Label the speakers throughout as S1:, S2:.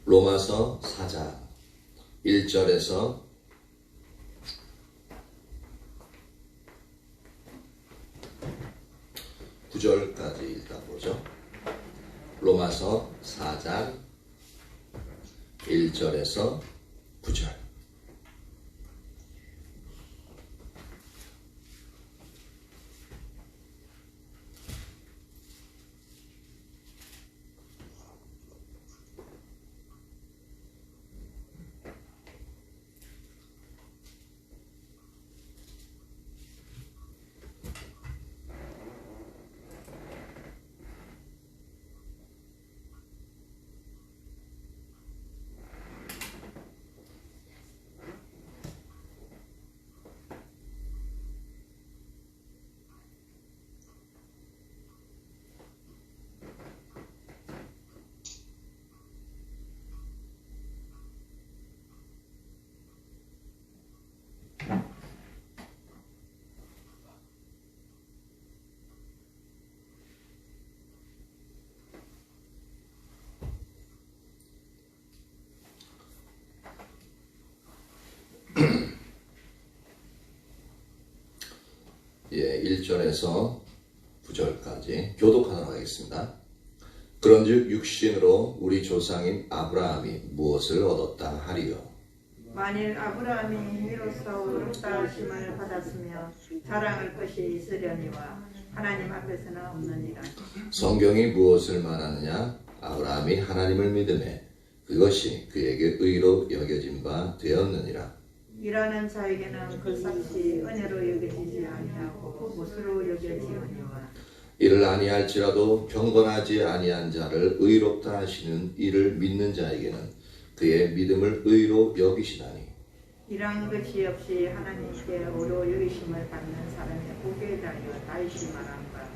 S1: 로마서 4장 1절에서 9절까지 일단 보죠. 로마서 4장 1절에서 9절. 예, 1절에서 9절까지 교독하도록 하겠습니다. 그런즉 육신으로 우리 조상인 아브라함이 무엇을 얻었다 하리요?
S2: 만일 아브라함이 행위로서 의롭다 하심을 받았으며 자랑할 것이 있으려니와 하나님 앞에서는 없느니라.
S1: 성경이 무엇을 말하느냐? 아브라함이 하나님을 믿음에 그것이 그에게 의로 여겨진 바 되었느니라.
S2: 일하는 자에게는 그 삭시 은혜로 여겨지지 아니하고 못으로 여겨지느니와.
S1: 이를 아니할지라도 경건하지 아니한 자를 의롭다 하시는 이를 믿는 자에게는 그의 믿음을 의로 여기시다니.
S2: 일한 것이 없이 하나님께 의로 여기심을 받는 사람의 복에 대하여 다시 말한 바.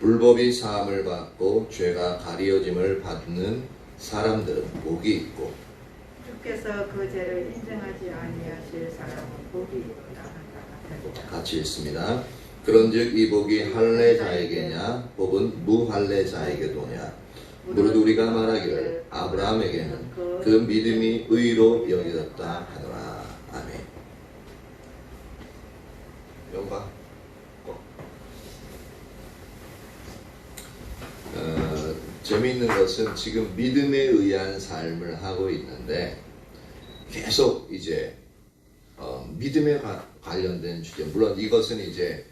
S1: 불법이 사함을 받고 죄가 가리어짐을 받는 사람들은 복이 있고
S2: 주께서 그 죄를 인정하지 아니하실 사람은 복이 있다 한다.
S1: 같이 읽습니다. 그런즉 이 복이 할례자에게냐 혹은 무할례자에게도냐? 무릇 우리가 말하기를 아브라함에게는 그 믿음이 의로 여겨졌다 하노라. 아멘. 영광. 재미있는 것은 지금 믿음에 의한 삶을 하고 있는데 계속 이제 믿음에 관련된 주제, 물론 이것은 이제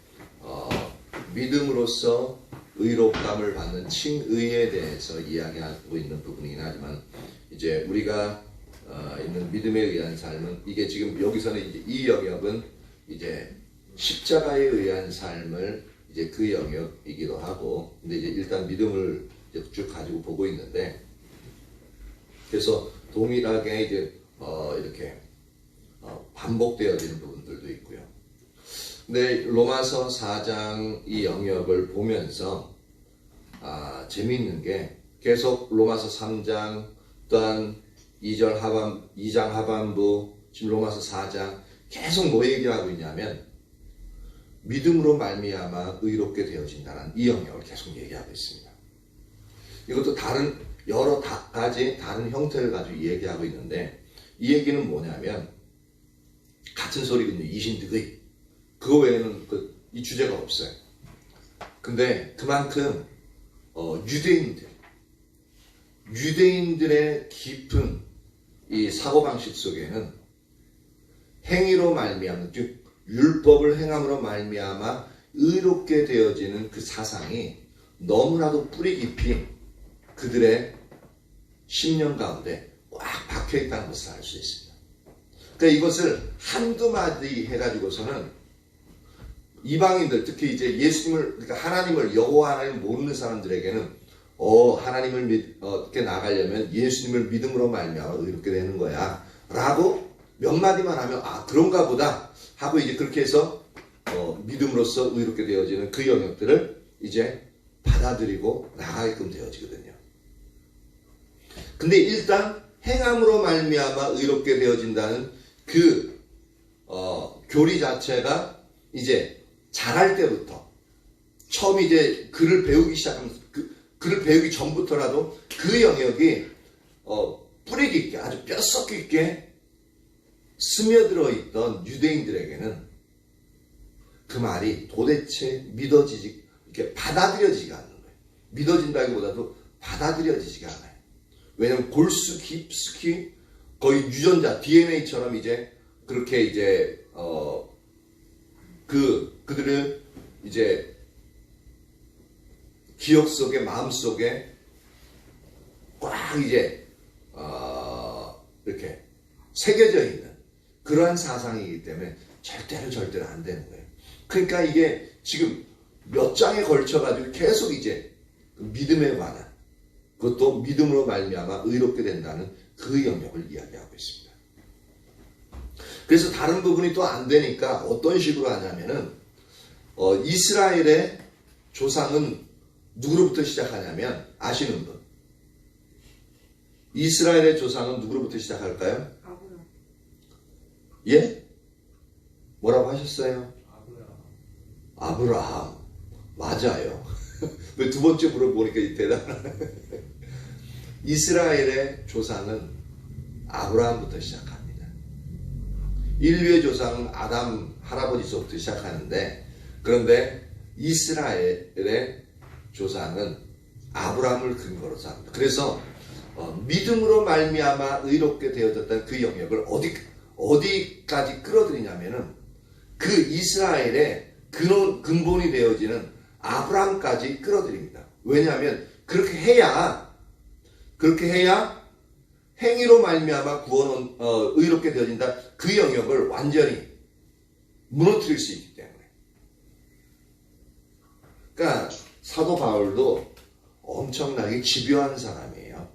S1: 믿음으로써 의롭감을 받는 칭의에 대해서 이야기하고 있는 부분이긴 하지만 이제 우리가 있는 믿음에 의한 삶은 이게 지금 여기서는 이제 이 영역은 이제 십자가에 의한 삶을 이제 그 영역이기도 하고, 근데 이제 일단 믿음을 이제 쭉 가지고 보고 있는데, 그래서 동일하게 이제 이렇게 반복되어지는 부분들도 있고요. 근데 로마서 4장 이 영역을 보면서 재미있는 게 계속 로마서 3장 또한 2장 하반부 지금 로마서 4장 계속 뭐 얘기하고 있냐면 믿음으로 말미암아 의롭게 되어진다는 이 영역을 계속 얘기하고 있습니다. 이것도 다른 여러 가지 다른 형태를 가지고 얘기하고 있는데 이 얘기는 뭐냐면 같은 소리거든요. 이신득의. 그거 외에는 이 주제가 없어요. 근데 그만큼 유대인들의 깊은 이 사고방식 속에는 행위로 말미암아, 즉 율법을 행함으로 말미암아 의롭게 되어지는 그 사상이 너무나도 뿌리 깊이 그들의 심령 가운데 꽉 박혀있다는 것을 알 수 있습니다. 그러니까 이것을 한두 마디 해가지고서는 이방인들, 특히 이제 예수님을, 그러니까 하나님을, 여호와 하나님을 모르는 사람들에게는 하나님을 이렇게 나가려면 예수님을 믿음으로 말미암아 의롭게 되는 거야 라고 몇 마디만 하면 그런가 보다 하고 이제 그렇게 해서 믿음으로써 의롭게 되어지는 그 영역들을 이제 받아들이고 나가게끔 되어지거든요. 근데 일단 행함으로 말미암아 의롭게 되어진다는 그 교리 자체가 이제 자랄 때부터 처음 이제 글을 배우기 시작하면서 글을 배우기 전부터라도 그 영역이 뿌리 뿌리 깊게 아주 뼛속 깊게 스며들어 있던 유대인들에게는 그 말이 도대체 믿어지지, 이렇게 받아들여지지가 않는 거예요. 믿어진다기보다도 받아들여지지가 않아요. 왜냐하면 골수 깊숙이 거의 유전자 DNA처럼 이제 그렇게 이제 그들을 이제 기억 속에, 마음 속에 꽉 이제 이렇게 새겨져 있는 그러한 사상이기 때문에 절대로 안 되는 거예요. 그러니까 이게 지금 몇 장에 걸쳐가지고 계속 이제 믿음에 관한, 그것도 믿음으로 말미암아 의롭게 된다는 그 영역을 이야기하고 있습니다. 그래서 다른 부분이 또 안 되니까 어떤 식으로 하냐면은 이스라엘의 조상은 누구로부터 시작하냐면, 아시는 분? 이스라엘의 조상은 누구로부터 시작할까요?
S2: 아브라함.
S1: 예? 뭐라고 하셨어요? 아브라함. 맞아요. 왜 두 번째 물어보니까 이 대답을 이스라엘의 조상은 아브라함부터 시작합니다. 인류의 조상은 아담 할아버지서부터 시작하는데, 그런데 이스라엘의 조상은 아브라함을 근거로 삼습니다. 그래서 믿음으로 말미암아 의롭게 되어졌다는 그 영역을 어디까지 끌어들이냐면은 그 이스라엘의 근본이 되어지는 아브라함까지 끌어들입니다. 왜냐하면 그렇게 해야 행위로 말미암아 구원은 의롭게 되어진다. 그 영역을 완전히 무너뜨릴 수 있기 때문에. 그러니까 사도 바울도 엄청나게 집요한 사람이에요.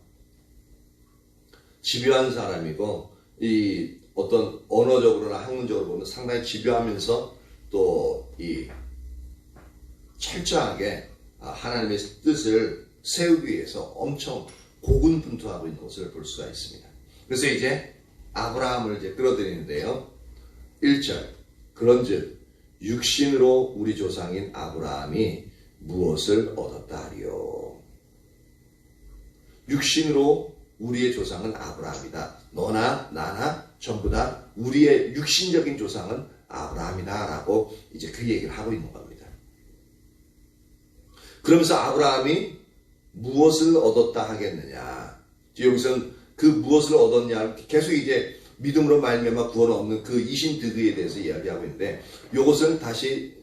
S1: 집요한 사람이고, 이 어떤 언어적으로나 학문적으로 보면 상당히 집요하면서 또 이 철저하게 하나님의 뜻을 세우기 위해서 엄청 고군분투하고 있는 것을 볼 수가 있습니다. 그래서 이제 아브라함을 이제 끌어들이는데요. 1절, 그런즉 육신으로 우리 조상인 아브라함이 무엇을 얻었다 하리요. 육신으로 우리의 조상은 아브라함이다. 너나 나나 전부 다 우리의 육신적인 조상은 아브라함이다 라고 이제 그 얘기를 하고 있는 겁니다. 그러면서 아브라함이 무엇을 얻었다 하겠느냐. 여기서는 그 무엇을 얻었냐 계속 이제 믿음으로 말미암아 구원 없는 그 이신득의에 대해서 이야기하고 있는데, 이것은 다시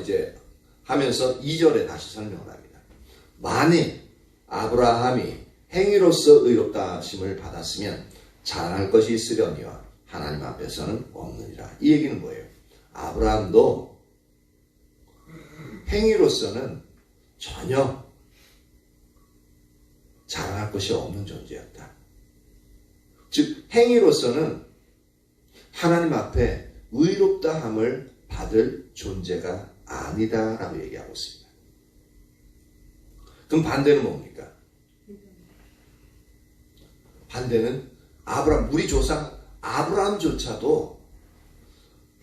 S1: 이제 하면서 2절에 다시 설명을 합니다. 만일 아브라함이 행위로서 의롭다 하심을 받았으면 자랑할 것이 있으려니와 하나님 앞에서는 없느니라. 이 얘기는 뭐예요? 아브라함도 행위로서는 전혀 자랑할 것이 없는 존재였다. 즉 행위로서는 하나님 앞에 의롭다함을 받을 존재가 아니다라고 얘기하고 있습니다. 그럼 반대는 뭡니까? 반대는 아브라함, 우리 조상 아브라함조차도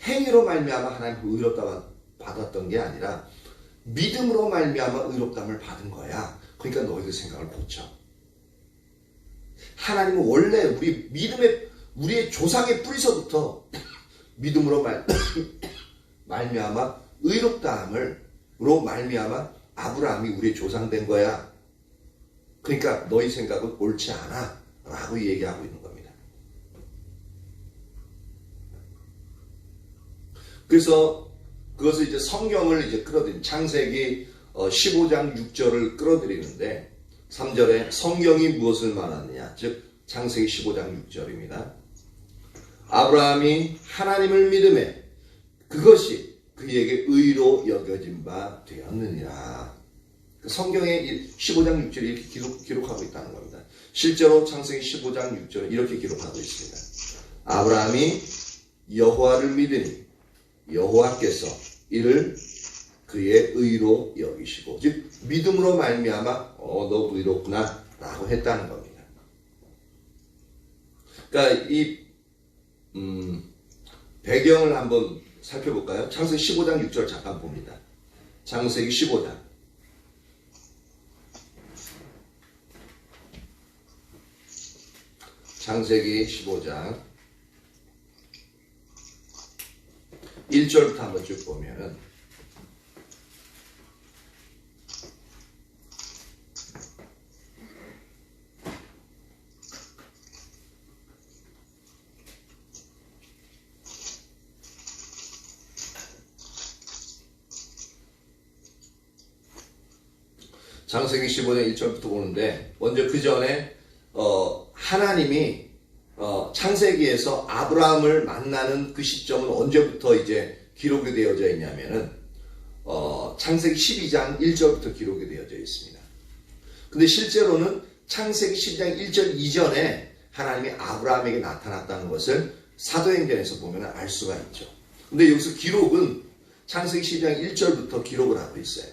S1: 행위로 말미암아 하나님 의롭다 받았던 게 아니라 믿음으로 말미암아 의롭다함을 받은 거야. 그러니까 너희들 생각을 고쳐. 하나님은 원래 우리의 조상의 뿌리서부터 믿음으로 말미암아 의롭다함으로 말미암아 아브라함이 우리의 조상 된 거야. 그러니까 너희 생각은 옳지 않아 라고 얘기하고 있는 겁니다. 그래서 그것을 이제 성경을 이제 끌어들인 창세기 15장 6절을 끌어들이는데, 3절에 성경이 무엇을 말하느냐, 즉 창세기 15장 6절입니다. 아브라함이 하나님을 믿음에 그것이 그에게 의로 여겨진 바 되었느니라. 성경에 15장 6절이 이렇게 기록하고 있다는 겁니다. 실제로 창세기 15장 6절은 이렇게 기록하고 있습니다. 아브라함이 여호와를 믿으니 여호와께서 이를 그의 의로 여기시고, 즉 믿음으로 말미암아 너 의롭구나 라고 했다는 겁니다. 그러니까 이 배경을 한번 살펴볼까요? 창세기 15장 6절 잠깐 봅니다. 창세기 15장. 창세기 15장 1절부터 한번 쭉 보면은 창세기 15장 1절부터 보는데 먼저 그 전에 하나님이 창세기에서 아브라함을 만나는 그 시점은 언제부터 이제 기록이 되어져 있냐면은 창세기 12장 1절부터 기록이 되어져 있습니다. 근데 실제로는 창세기 12장 1절 이전에 하나님이 아브라함에게 나타났다는 것을 사도행전에서 보면 알 수가 있죠. 근데 여기서 기록은 창세기 12장 1절부터 기록을 하고 있어요.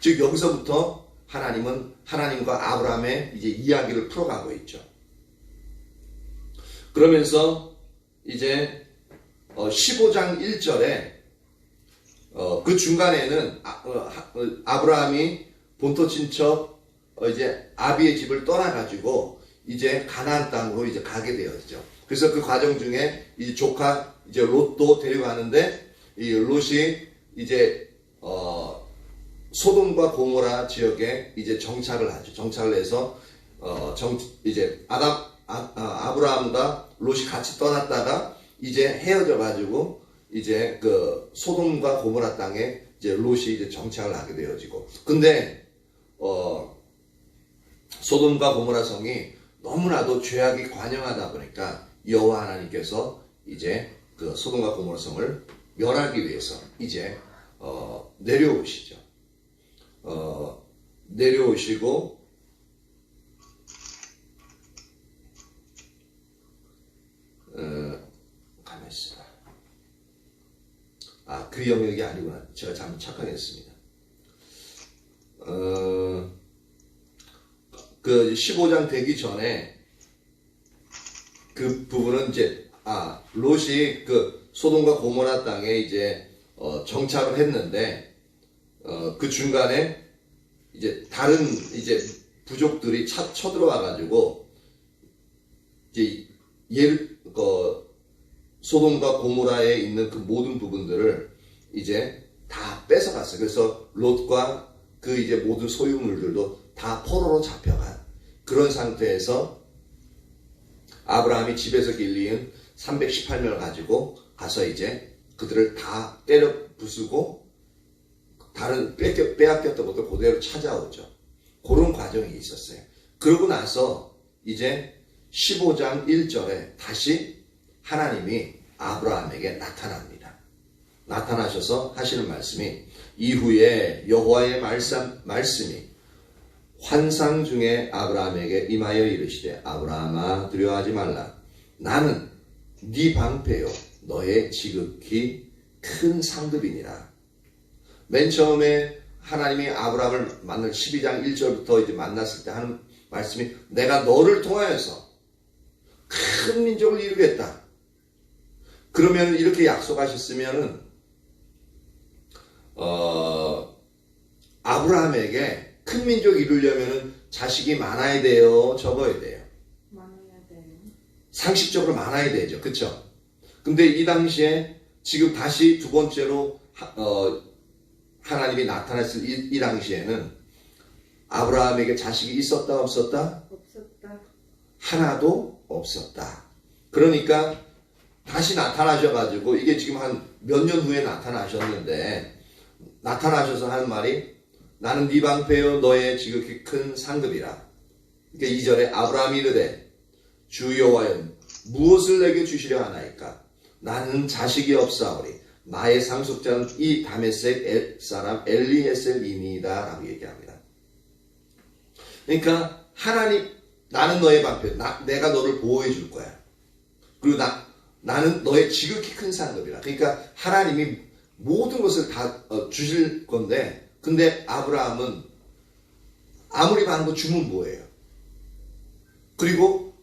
S1: 즉 여기서부터 하나님은 하나님과 아브라함의 이제 이야기를 풀어가고 있죠. 그러면서 이제 15장 1절에 그 중간에는 아브라함이 본토 친척 이제 아비의 집을 떠나가지고 이제 가나안 땅으로 이제 가게 되었죠. 그래서 그 과정 중에 이제 조카 이제 롯도 데려가는데 이 롯이 이제 소돔과 고모라 지역에 이제 정착을 하죠. 정착을 해서 이제 아브라함과 롯이 같이 떠났다가 이제 헤어져 가지고 이제 그 소돔과 고모라 땅에 이제 롯이 이제 정착을 하게 되어지고, 근데 소돔과 고모라 성이 너무나도 죄악이 관영하다 보니까 여호와 하나님께서 이제 그 소돔과 고모라 성을 멸하기 위해서 이제 내려오시죠. 내려오시고 가만히 있어봐. 그 영역이 아니구나. 제가 잘못 착각했습니다. 그 15장 되기 전에 그 부분은 이제 롯이 그 소돔과 고모라 땅에 이제 정착을 했는데 그 중간에 이제 다른 이제 부족들이 쳐들어와 가지고 이제 소돔과 고모라에 있는 그 모든 부분들을 이제 다 뺏어갔어요. 그래서 롯과 그 이제 모든 소유물들도 다 포로로 잡혀간 그런 상태에서 아브라함이 집에서 길리은 318명을 가지고 가서 이제 그들을 다 때려 부수고 다른 빼앗겼던 것들 그대로 찾아오죠. 그런 과정이 있었어요. 그러고 나서 이제 15장 1절에 다시 하나님이 아브라함에게 나타납니다. 나타나셔서 하시는 말씀이, 이후에 여호와의 말씀이 환상 중에 아브라함에게 임하여 이르시되, 아브라함아 두려워하지 말라. 나는 네 방패요 너의 지극히 큰 상급이니라. 맨 처음에 하나님이 아브라함을 만날 12장 1절부터 이제 만났을 때 하는 말씀이, 내가 너를 통하여서 큰 민족을 이루겠다. 그러면 이렇게 약속하셨으면은 아브라함에게 큰 민족 이루려면은 자식이 많아야 돼요, 적어야 돼요?
S2: 많아야 돼요.
S1: 상식적으로 많아야 되죠, 그렇죠? 근데 이 당시에 지금 다시 두 번째로 하나님이 나타났을 이 당시에는 아브라함에게 자식이 있었다 없었다?
S2: 없었다.
S1: 하나도 없었다. 그러니까 다시 나타나셔가지고, 이게 지금 한 몇 년 후에 나타나셨는데, 나타나셔서 하는 말이, 나는 네 방패요 너의 지극히 큰 상급이라. 그러니까 2절에 아브라함이 이르되, 주 여호와여 무엇을 내게 주시려 하나이까? 나는 자식이 없사오리. 나의 상속자는 이 다메섹 사람 엘리에셀이니이다 라고 얘기합니다. 그러니까 하나님, 나는 너의 방패, 내가 너를 보호해 줄 거야. 그리고 나는 너의 지극히 큰 상급이라. 그러니까 하나님이 모든 것을 다 주실 건데, 근데 아브라함은 아무리 많은 거 주면 뭐예요? 그리고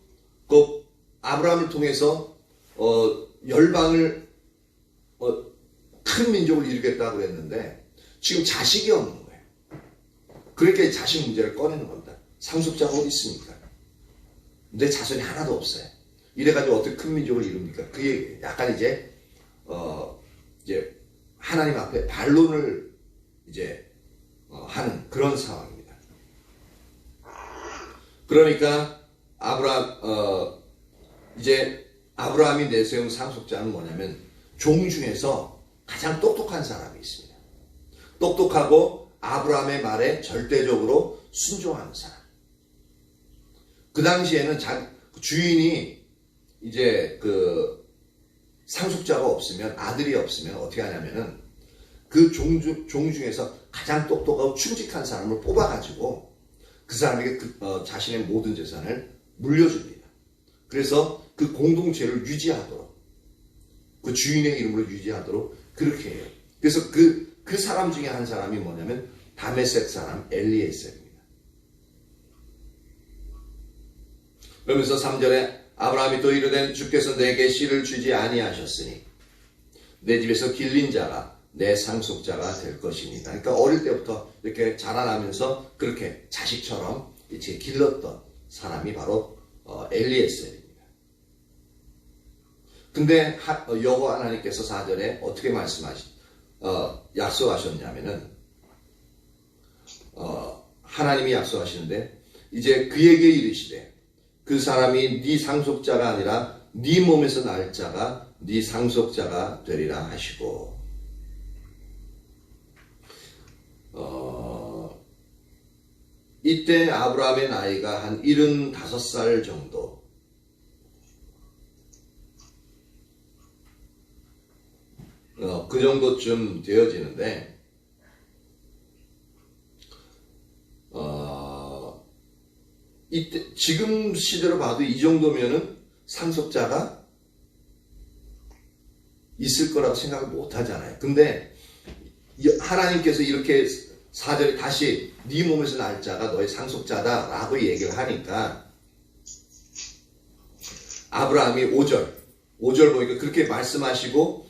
S1: 그 아브라함을 통해서 열방을 큰 민족을 이루겠다고 그랬는데 지금 자식이 없는 거예요. 그러니까 자식 문제를 꺼내는 겁니다. 상속자가 어디 있습니까? 내 자손이 하나도 없어요. 이래가지고 어떻게 큰 민족을 이룹니까? 그게 약간 이제 하나님 앞에 반론을 하는 그런 상황입니다. 그러니까 아브라함이 내세운 상속자는 뭐냐면 종 중에서 가장 똑똑한 사람이 있습니다. 똑똑하고 아브라함의 말에 절대적으로 순종하는 사람. 그 당시에는 주인이 상속자가 없으면, 아들이 없으면 어떻게 하냐면은 그 종 중에서 가장 똑똑하고 충직한 사람을 뽑아가지고 그 사람에게 자신의 모든 재산을 물려줍니다. 그래서 그 공동체를 유지하도록, 그 주인의 이름으로 유지하도록 그렇게 해요. 그래서 그 사람 중에 한 사람이 뭐냐면 다메섹 사람 엘리에셀입니다. 그러면서 3절에 아브라함이 또 이르되 주께서 내게 씨를 주지 아니하셨으니 내 집에서 길린 자가 내 상속자가 될 것입니다. 그러니까 어릴 때부터 이렇게 자라나면서 그렇게 자식처럼 이렇게 길렀던 사람이 바로 엘리에셀입니다. 근데 여호와 하나님께서 4절에 어떻게 약속하셨냐면은 하나님이 약속하시는데 이제 그에게 이르시되 그 사람이 네 상속자가 아니라 네 몸에서 날 자가 네 상속자가 되리라 하시고 이때 아브라함의 나이가 한 75살 정도 그 정도쯤 되어지는데 이때 지금 시대로 봐도 이 정도면은 상속자가 있을 거라고 생각을 못 하잖아요. 근데 하나님께서 이렇게 4절에 다시 네 몸에서 날 자가 너의 상속자다라고 얘기를 하니까 아브라함이 5절 보니까 그렇게 말씀하시고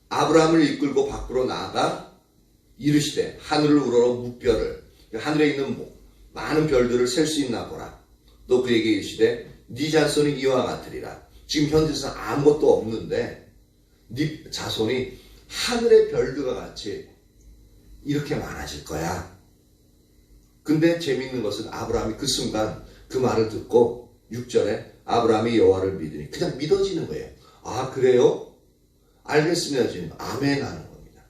S1: 아브라함을 이끌고 밖으로 나아가 이르시되 하늘을 우러러 묵별을 하늘에 있는 많은 별들을 셀 수 있나 보라. 또 그에게 이르시되 네 자손이 이와 같으리라. 지금 현재는 아무것도 없는데 네 자손이 하늘의 별들과 같이 이렇게 많아질 거야. 근데 재미있는 것은 아브라함이 그 순간 그 말을 듣고 6절에 아브라함이 여호와를 믿으니 그냥 믿어지는 거예요. 아 그래요? 알겠습니다 주님. 아멘 하는 겁니다.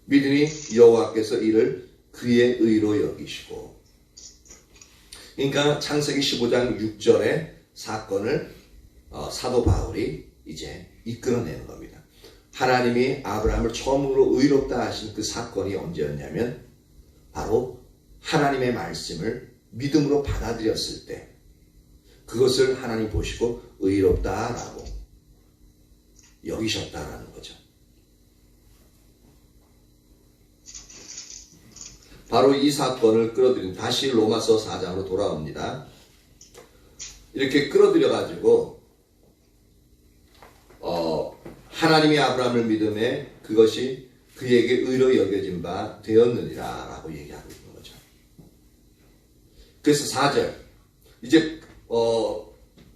S1: 믿으니 여호와께서 이를 그의 의로 여기시고 그러니까 창세기 15장 6절의 사건을 사도 바울이 이제 이끌어내는 겁니다. 하나님이 아브라함을 처음으로 의롭다 하신 그 사건이 언제였냐면 바로 하나님의 말씀을 믿음으로 받아들였을 때 그것을 하나님 보시고 의롭다라고 여기셨다라는 거죠. 바로 이 사건을 끌어들인 다시 로마서 4장으로 돌아옵니다. 이렇게 끌어들여가지고 하나님이 아브라함을 믿음에 그것이 그에게 의로 여겨진 바 되었느니라 라고 얘기하고 있는 거죠. 그래서 4절 이제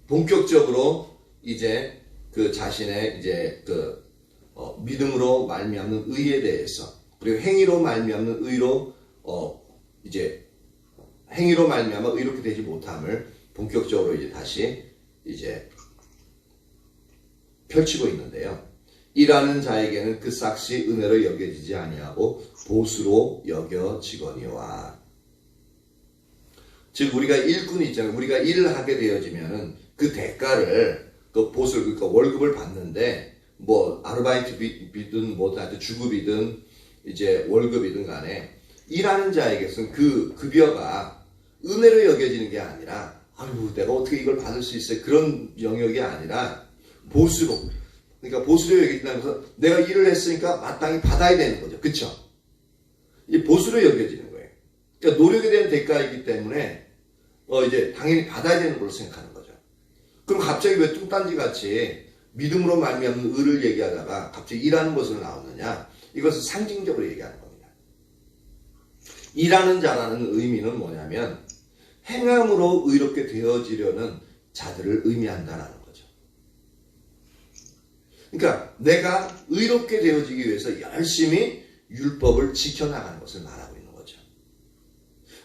S1: 본격적으로 이제 그 자신의 이제 믿음으로 말미암는 의에 대해서 그리고 행위로 말미암는 의로 이제 행위로 말미암아 의롭게 되지 못함을 본격적으로 이제 다시 이제 펼치고 있는데요. 일하는 자에게는 그 삭시 은혜로 여겨지지 아니하고 보수로 여겨지거니와. 즉 우리가 일꾼이 있잖아요. 우리가 일을 하게 되어지면은 그 대가를 그 보수를 그러니까 월급을 받는데 뭐 아르바이트비든 뭐 하여튼 주급이든 이제 월급이든 간에 일하는 자에게서는 그 급여가 은혜로 여겨지는 게 아니라 아유 내가 어떻게 이걸 받을 수 있어요 그런 영역이 아니라 보수로 그러니까 보수로 여겨진다면서 내가 일을 했으니까 마땅히 받아야 되는 거죠. 그쵸? 이 보수로 여겨지는 거예요. 그러니까 노력에 대한 대가이기 때문에 이제 당연히 받아야 되는 걸로 생각하는 거죠. 그럼 갑자기 왜 뚱딴지 같이 믿음으로 말미암는 의를 얘기하다가 갑자기 일하는 것으로 나오느냐? 이것을 상징적으로 얘기하는 겁니다. 일하는 자라는 의미는 뭐냐면 행함으로 의롭게 되어지려는 자들을 의미한다라는 거죠. 그러니까 내가 의롭게 되어지기 위해서 열심히 율법을 지켜나가는 것을 말하고 있는 거죠.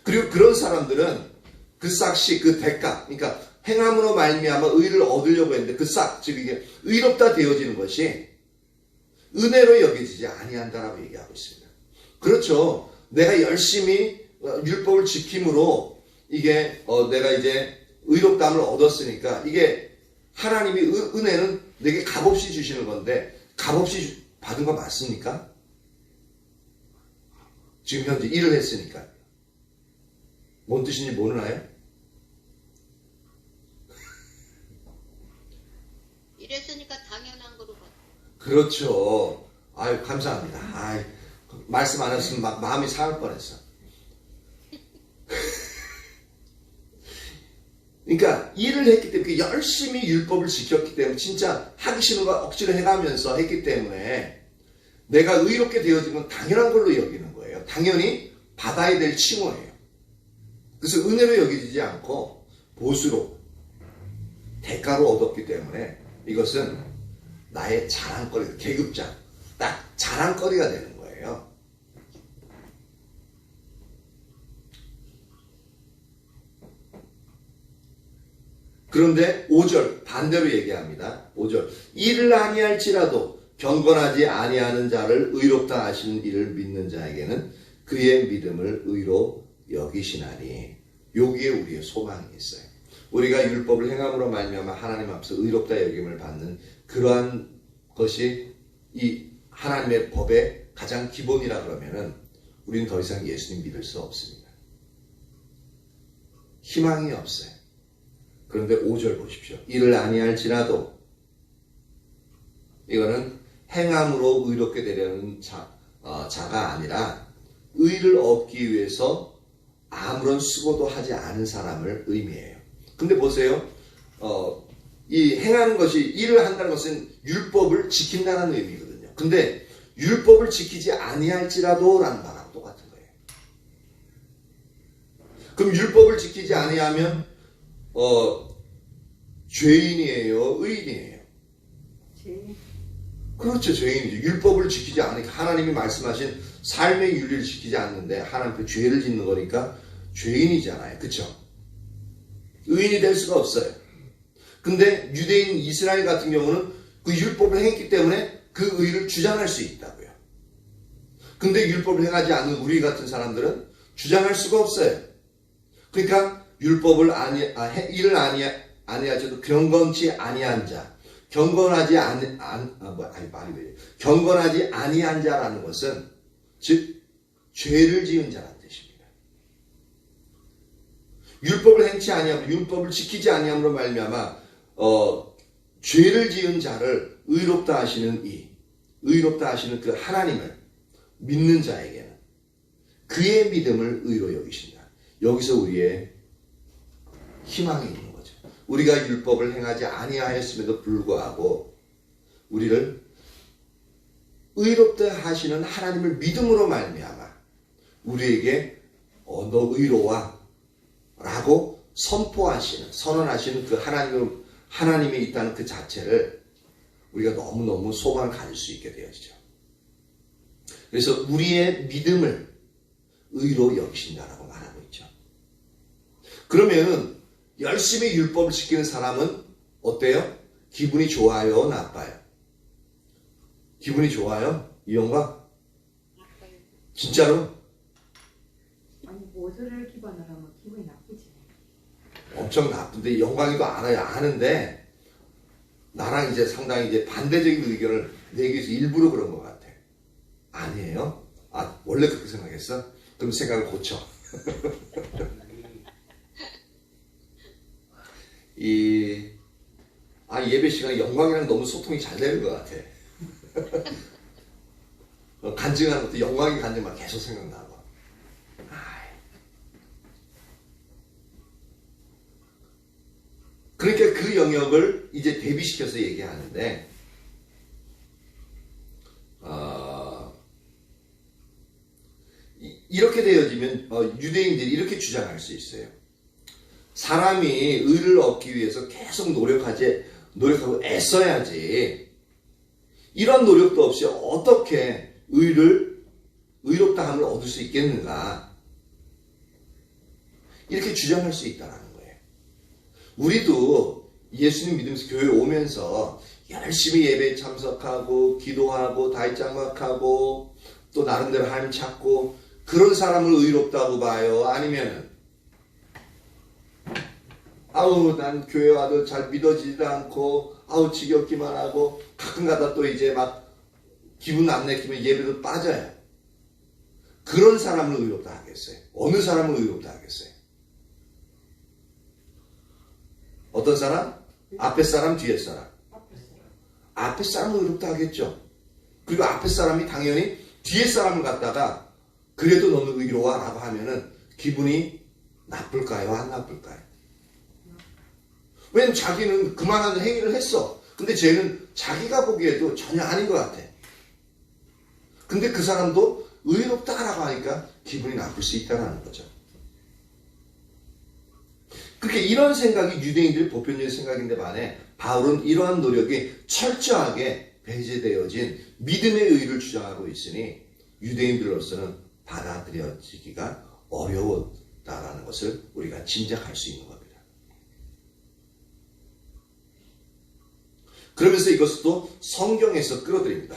S1: 그리고 그런 사람들은 그 싹시, 그 대가, 그러니까 행함으로 말미암아 의를 얻으려고 했는데 그 싹, 즉 이게 의롭다 되어지는 것이 은혜로 여겨지지 아니한다라고 얘기하고 있습니다. 그렇죠. 내가 열심히 율법을 지킴으로 이게 내가 이제 의롭다함을 얻었으니까 이게 하나님이 은혜는 내게 값없이 주시는 건데 값없이 받은 거 맞습니까? 지금 현재 일을 했으니까. 뭔 뜻인지 모르나요?
S3: 이랬으니까 당연한 거로 봐.
S1: 그렇죠. 아유, 감사합니다. 아유, 말씀 안 했으면 막 마음이 상할 뻔했어. 그러니까 일을 했기 때문에 열심히 율법을 지켰기 때문에 진짜 하기 싫은 거 억지로 해가면서 했기 때문에 내가 의롭게 되어진 건 당연한 걸로 여기는 거예요. 당연히 받아야 될 칭호예요. 그래서 은혜로 여기지 않고 보수로 대가로 얻었기 때문에 이것은 나의 자랑거리, 계급장, 딱 자랑거리가 되는 거예요. 그런데 5절 반대로 얘기합니다. 5절 이를 아니할지라도 경건하지 아니하는 자를 의롭다 하시는 이를 믿는 자에게는 그의 믿음을 의로 여기시나니 여기에 우리의 소망이 있어요. 우리가 율법을 행함으로 말미암아 하나님 앞에서 의롭다 여김을 받는 그러한 것이 이 하나님의 법의 가장 기본이라 그러면은 우리는 더 이상 예수님 믿을 수 없습니다. 희망이 없어요. 그런데 5절 보십시오. 이를 아니할지라도 이거는 행함으로 의롭게 되려는 자가 아니라 의를 얻기 위해서 아무런 수고도 하지 않은 사람을 의미해요. 근데 보세요. 이 행하는 것이 일을 한다는 것은 율법을 지킨다는 의미거든요. 근데 율법을 지키지 아니할지라도 라는 말하고 똑같은 거예요. 그럼 율법을 지키지 아니하면 죄인이에요? 의인이에요?
S2: 죄인.
S1: 그렇죠. 죄인이죠. 율법을 지키지 않으니까 하나님이 말씀하신 삶의 윤리를 지키지 않는데 하나님 앞에 죄를 짓는 거니까 죄인이잖아요. 그렇죠? 의인이 될 수가 없어요. 근데 유대인 이스라엘 같은 경우는 그 율법을 행했기 때문에 그 의를 주장할 수 있다고요. 근데 율법을 행하지 않는 우리 같은 사람들은 주장할 수가 없어요. 그러니까 율법을 일을 아니하셔도 경건치 아니한 자, 경건하지 아니한 자라는 것은 즉 죄를 지은 자라는 뜻입니다. 율법을 행치 아니하고 율법을 지키지 아니함으로 말미암아 죄를 지은 자를 의롭다 하시는 의롭다 하시는 그 하나님을 믿는 자에게는 그의 믿음을 의로 여기신다. 여기서 우리의 희망이 있는 거죠. 우리가 율법을 행하지 아니하였음에도 불구하고 우리를 의롭다 하시는 하나님을 믿음으로 말미암아 우리에게 너 의로와 라고 선언하시는 그 하나님이 있다는 그 자체를 우리가 너무너무 소망을 가질 수 있게 되어지죠. 그래서 우리의 믿음을 의로 여기신다라고 말하고 있죠. 그러면은 열심히 율법을 지키는 사람은 어때요? 기분이 좋아요? 나빠요? 기분이 좋아요? 이용과? 진짜로?
S2: 아니 모두를 기반으로 하면 기분이 나쁘지.
S1: 엄청 나쁜데 영광이도 알아요. 아는데 나랑 이제 상당히 이제 반대적인 의견을 내기 위해서 일부러 그런 것 같아. 아니에요? 아 원래 그렇게 생각했어? 그럼 생각을 고쳐. 예배 시간에 영광이랑 너무 소통이 잘 되는 것 같아. 간증하는 것도 영광이 간증만 계속 생각나고. 그러니까 그 영역을 이제 대비시켜서 얘기하는데, 이렇게 되어지면 유대인들이 이렇게 주장할 수 있어요. 사람이 의를 얻기 위해서 계속 노력하고 애써야지. 이런 노력도 없이 어떻게 의롭다함을 얻을 수 있겠는가? 이렇게 주장할 수 있다는 거예요. 우리도 예수님 믿으면서 교회 오면서 열심히 예배에 참석하고 기도하고 다윗장막하고 또 나름대로 하나님 찾고 그런 사람을 의롭다고 봐요? 아니면 아우 난 교회 와도 잘 믿어지지도 않고 아우 지겹기만 하고 가끔가다 또 이제 막 기분 안 내키면 예배도 빠져요. 그런 사람을 의롭다 하겠어요? 어느 사람을 의롭다 하겠어요? 어떤 사람? 앞에 사람, 뒤에 사람? 앞에 사람을 의롭다 하겠죠. 그리고 앞에 사람이 당연히 뒤에 사람을 갖다가 그래도 너는 의로워 라고 하면은 기분이 나쁠까요? 안 나쁠까요? 왜냐면 자기는 그만한 행위를 했어. 근데 쟤는 자기가 보기에도 전혀 아닌 것 같아. 근데 그 사람도 의롭다라고 하니까 기분이 나쁠 수 있다는 거죠. 그렇게 이런 생각이 유대인들의 보편적인 생각인데 반해 바울은 이러한 노력이 철저하게 배제되어진 믿음의 의를 주장하고 있으니 유대인들로서는 받아들여지기가 어려웠다라는 것을 우리가 짐작할 수 있는 겁니다. 그러면서 이것을 또 성경에서 끌어들입니다.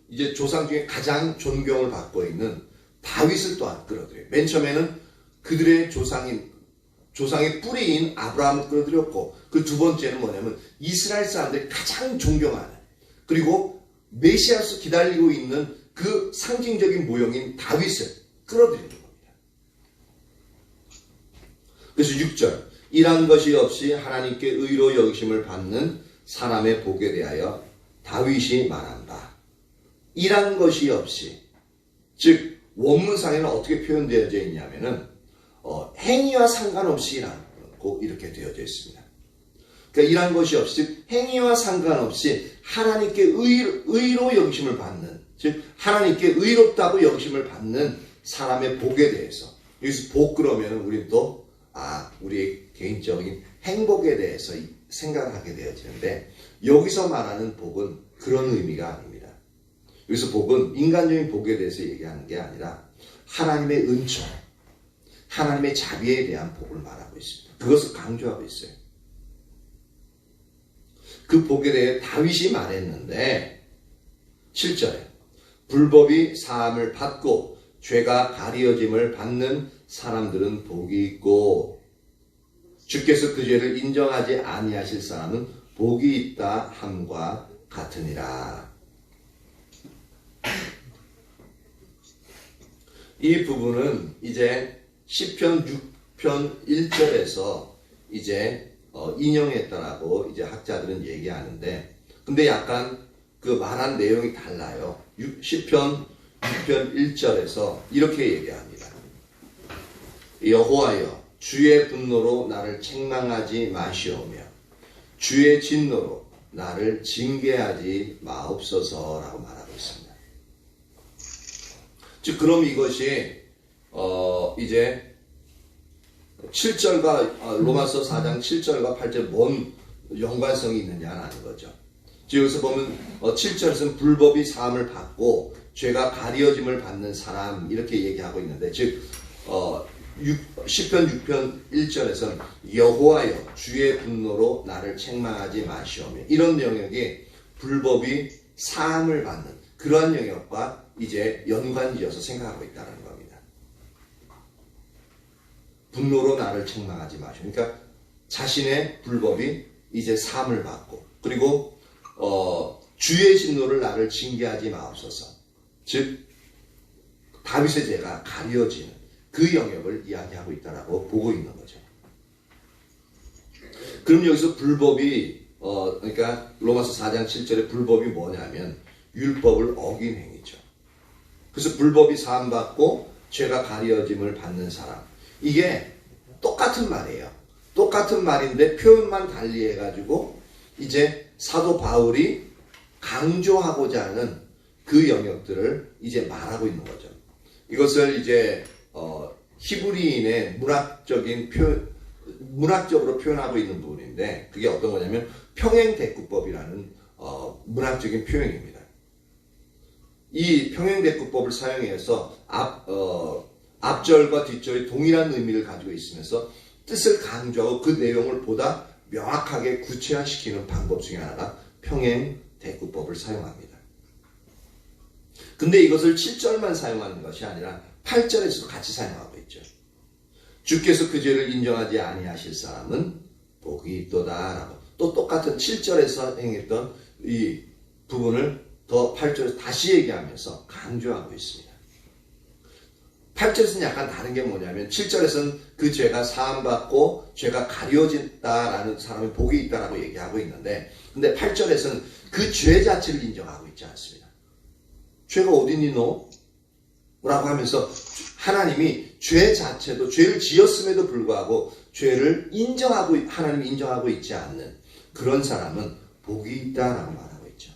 S1: 이제 조상 중에 가장 존경을 받고 있는 다윗을 또한 끌어들여요. 맨 처음에는 그들의 조상의 뿌리인 아브라함을 끌어들였고 그 두 번째는 뭐냐면 이스라엘 사람들이 가장 존경하는 그리고 메시아로서 기다리고 있는 그 상징적인 모형인 다윗을 끌어들이는 겁니다. 그래서 6절 이러한 것이 없이 하나님께 의로 여기심을 받는 사람의 복에 대하여 다윗이 말한다. 이러한 것이 없이 즉 원문상에는 어떻게 표현되어져 있냐면은 행위와 상관없이라고 이렇게 되어져 있습니다. 그러니까 이러한 것이 없이 행위와 상관없이 하나님께 의로 여기심을 받는 즉 하나님께 의롭다고 여기심을 받는 사람의 복에 대해서 여기서 복 그러면 우리는 또 우리의 개인적인 행복에 대해서 생각을 하게 되어지는데 여기서 말하는 복은 그런 의미가 아닙니다. 여기서 복은 인간적인 복에 대해서 얘기하는 게 아니라 하나님의 은총, 하나님의 자비에 대한 복을 말하고 있습니다. 그것을 강조하고 있어요. 그 복에 대해 다윗이 말했는데 7절에 불법이 사함을 받고 죄가 가리어짐을 받는 사람들은 복이 있고 주께서 그 죄를 인정하지 아니하실 사람은 복이 있다 함과 같으니라. 이 부분은 이제 시편 6편 1절에서 이제 인용했다라고 이제 학자들은 얘기하는데 근데 약간 그 말한 내용이 달라요. 시편 6편 1절에서 이렇게 얘기합니다. 여호와여 주의 분노로 나를 책망하지 마시오며 주의 진노로 나를 징계하지 마옵소서라고 말하고 있습니다. 즉 그럼 이것이 이제 7절과 로마서 4장 7절과 8절 뭔 연관성이 있느냐는 아는 거죠. 즉 여기서 보면 7절에서는 불법이 사함을 받고 죄가 가려짐을 받는 사람 이렇게 얘기하고 있는데 즉 시편 6편 1절에서는 여호와여 주의 분노로 나를 책망하지 마시오며 이런 영역이 불법이 사함을 받는 그러한 영역과 이제 연관지어서 생각하고 있다는 겁니다. 분노로 나를 책망하지 마시오. 그러니까 자신의 불법이 이제 사함을 받고 그리고 주의 진노를 나를 징계하지 마옵소서. 즉 다윗의 죄가 가려지는 그 영역을 이야기하고 있다라고 보고 있는 거죠. 그럼 여기서 불법이 그러니까 로마서 4장 7절에 불법이 뭐냐면 율법을 어긴 행위죠. 그래서 불법이 사함받고 죄가 가려짐을 받는 사람 이게 똑같은 말이에요. 똑같은 말인데 표현만 달리 해가지고 이제 사도 바울이 강조하고자 하는 그 영역들을 이제 말하고 있는 거죠. 이것을 이제 히브리인의 문학적인 문학적으로 표현하고 있는 부분인데 그게 어떤 거냐면 평행대꾸법이라는 문학적인 표현입니다. 이 평행대꾸법을 사용해서 앞절과 뒷절이 동일한 의미를 가지고 있으면서 뜻을 강조하고 그 내용을 보다 명확하게 구체화시키는 방법 중에 하나가 평행대꾸법을 사용합니다. 근데 이것을 7절만 사용하는 것이 아니라 8절에서도 같이 사용하고 있죠. 주께서 그 죄를 인정하지 아니하실 사람은 복이 있도다 라고 또 똑같은 7절에서 행했던 이 부분을 더 8절에서 다시 얘기하면서 강조하고 있습니다. 8절에서는 약간 다른 게 뭐냐면 7절에서는 그 죄가 사함받고 죄가 가려진다라는 사람이 복이 있다라고 얘기하고 있는데 근데 8절에서는 그 죄 자체를 인정하고 있지 않습니다. 죄가 어딨니 너? 라고 하면서 하나님이 죄 자체도 죄를 지었음에도 불구하고 죄를 하나님이 인정하고 있지 않는 그런 사람은 복이 있다라고 말하고 있죠.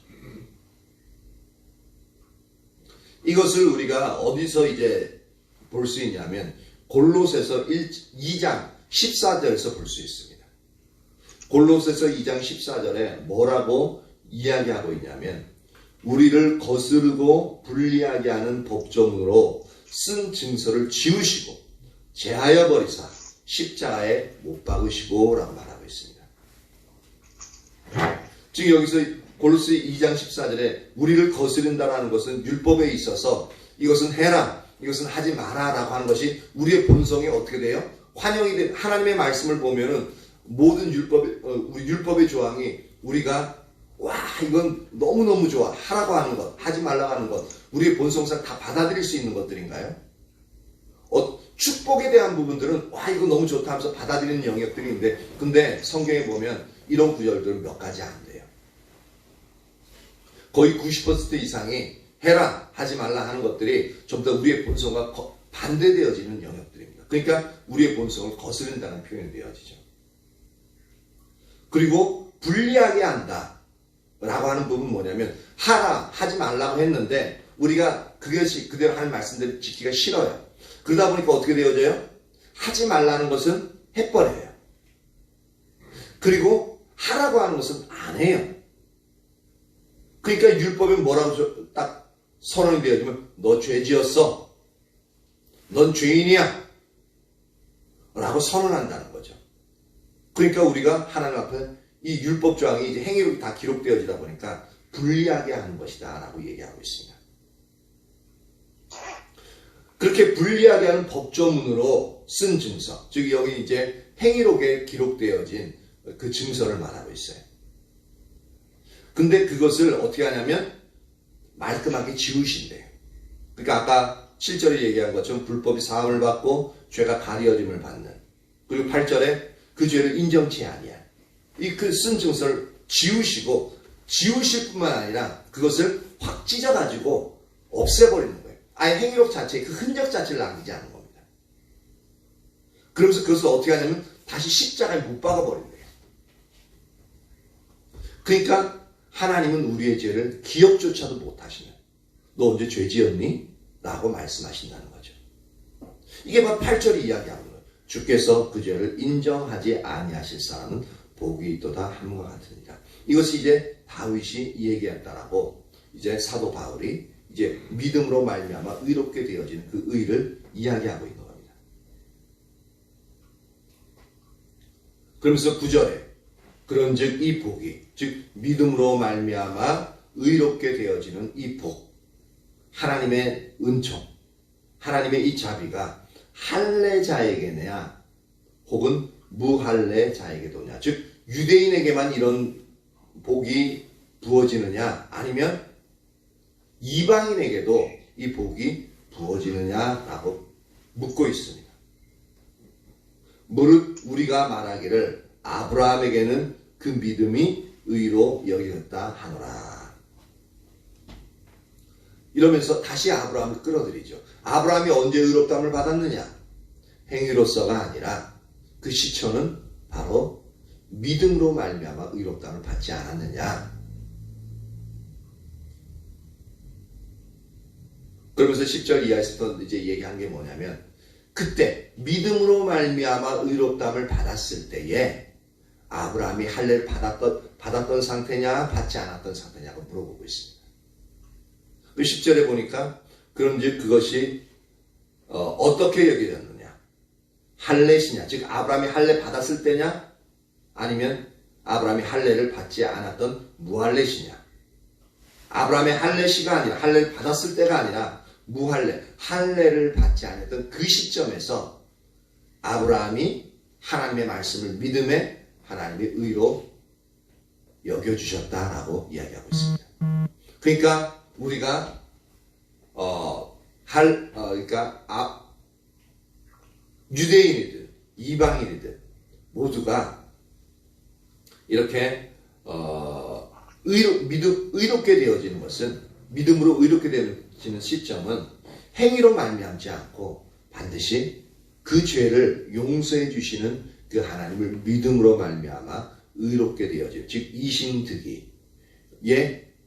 S1: 이것을 우리가 어디서 이제 볼 수 있냐면 골로새서 2장 14절에서 볼 수 있습니다. 골로새서 2장 14절에 뭐라고 이야기하고 있냐면 우리를 거스르고 불리하게 하는 법정으로 쓴 증서를 지우시고 제하여 버리사 십자가에 못 박으시고 라고 말하고 있습니다. 즉 여기서 골로새 2장 14절에 우리를 거스른다라는 것은 율법에 있어서 이것은 해라 이것은 하지 마라 라고 하는 것이 우리의 본성에 어떻게 돼요? 환영이 돼. 하나님의 말씀을 보면은 모든 율법의 조항이 우리가 와 이건 너무너무 좋아 하라고 하는 것 하지 말라고 하는 것 우리의 본성상 다 받아들일 수 있는 것들인가요? 축복에 대한 부분들은 와 이거 너무 좋다 하면서 받아들이는 영역들이 있는데 근데 성경에 보면 이런 구절들은 몇 가지 안 돼요. 거의 90% 이상이 해라 하지 말라 하는 것들이 전부 다 우리의 본성과 반대되어지는 영역들입니다. 그러니까 우리의 본성을 거스른다는 표현이 되어지죠. 그리고 불리하게 한다 라고 하는 부분은 뭐냐면 하라 하지 말라고 했는데 우리가 그것이 그대로 하는 말씀대로 지키기가 싫어요. 그러다 보니까 어떻게 되어져요? 하지 말라는 것은 해버려요. 그리고 하라고 하는 것은 안 해요. 그러니까 율법에 뭐라고 딱 선언이 되어지면 너 죄 지었어. 넌 죄인이야. 라고 선언한다는 거죠. 그러니까 우리가 하나님 앞에 이 율법 조항이 이제 행위로 다 기록되어지다 보니까 불리하게 하는 것이다 라고 얘기하고 있습니다. 그렇게 불리하게 하는 법조문으로 쓴 증서, 즉 여기 이제 행위록에 기록되어진 그 증서를 말하고 있어요. 근데 그것을 어떻게 하냐면 말끔하게 지우신대요. 그러니까 아까 7절에 얘기한 것처럼 불법이 사함을 받고 죄가 가려짐을 받는 그리고 8절에 그 죄를 인정치 아니한 이 그 쓴 증서를 지우시고 지우실 뿐만 아니라 그것을 확 찢어가지고 없애버리는 거예요. 아예 행위록 자체에 그 흔적 자체를 남기지 않는 겁니다. 그러면서 그것을 어떻게 하냐면 다시 십자가에 못 박아버린대요. 그러니까 하나님은 우리의 죄를 기억조차도 못하시는 너 언제 죄 지었니? 라고 말씀하신다는 거죠. 이게 바로 8절이 이야기하는 거예요. 주께서 그 죄를 인정하지 아니하실 사람은 복이 있도다 함과 같으니라. 이것이 이제 다윗이 얘기했다라고 이제 사도 바울이 이제 믿음으로 말미암아 의롭게 되어지는 그 의를 이야기하고 있는 겁니다. 그러면서 9절에 그런즉 이 복이 즉 믿음으로 말미암아 의롭게 되어지는 이 복 하나님의 은총 하나님의 이 자비가 할례자에게냐 혹은 무할례자에게도냐 즉 유대인에게만 이런 복이 부어지느냐 아니면 이방인에게도 이 복이 부어지느냐라고 묻고 있습니다. 무릇 우리가 말하기를 아브라함에게는 그 믿음이 의로 여겨졌다 하노라. 이러면서 다시 아브라함을 끌어들이죠. 아브라함이 언제 의롭다함을 받았느냐? 행위로서가 아니라 그 시초는 바로 믿음으로 말미암아 의롭다함을 받지 않았느냐? 그러면서 10절 이하에서 이제 얘기한 게 뭐냐면 그때 믿음으로 말미암아 의롭다함을 받았을 때에 아브라함이 할례를 받았던 상태냐 받지 않았던 상태냐고 물어보고 있습니다. 그 10절에 보니까 그런즉 그것이 어떻게 여겨졌느냐, 할례시냐, 즉 아브라함이 할례 받았을 때냐 아니면 아브라함이 할례를 받지 않았던 무할례시냐. 아브라함의 할례시가 아니라 할례를 받았을 때가 아니라 무할례, 할례를 받지 않았던 그 시점에서 아브라함이 하나님의 말씀을 믿음에 하나님의 의로 여겨주셨다라고 이야기하고 있습니다. 그러니까 우리가 유대인이든 이방인이든 모두가 이렇게 의롭게 되어지는 것은, 믿음으로 의롭게 되어지는 시점은 행위로 말미암지 않고 반드시 그 죄를 용서해 주시는 그 하나님을 믿음으로 말미암아 의롭게 되어지는, 즉 이신득이의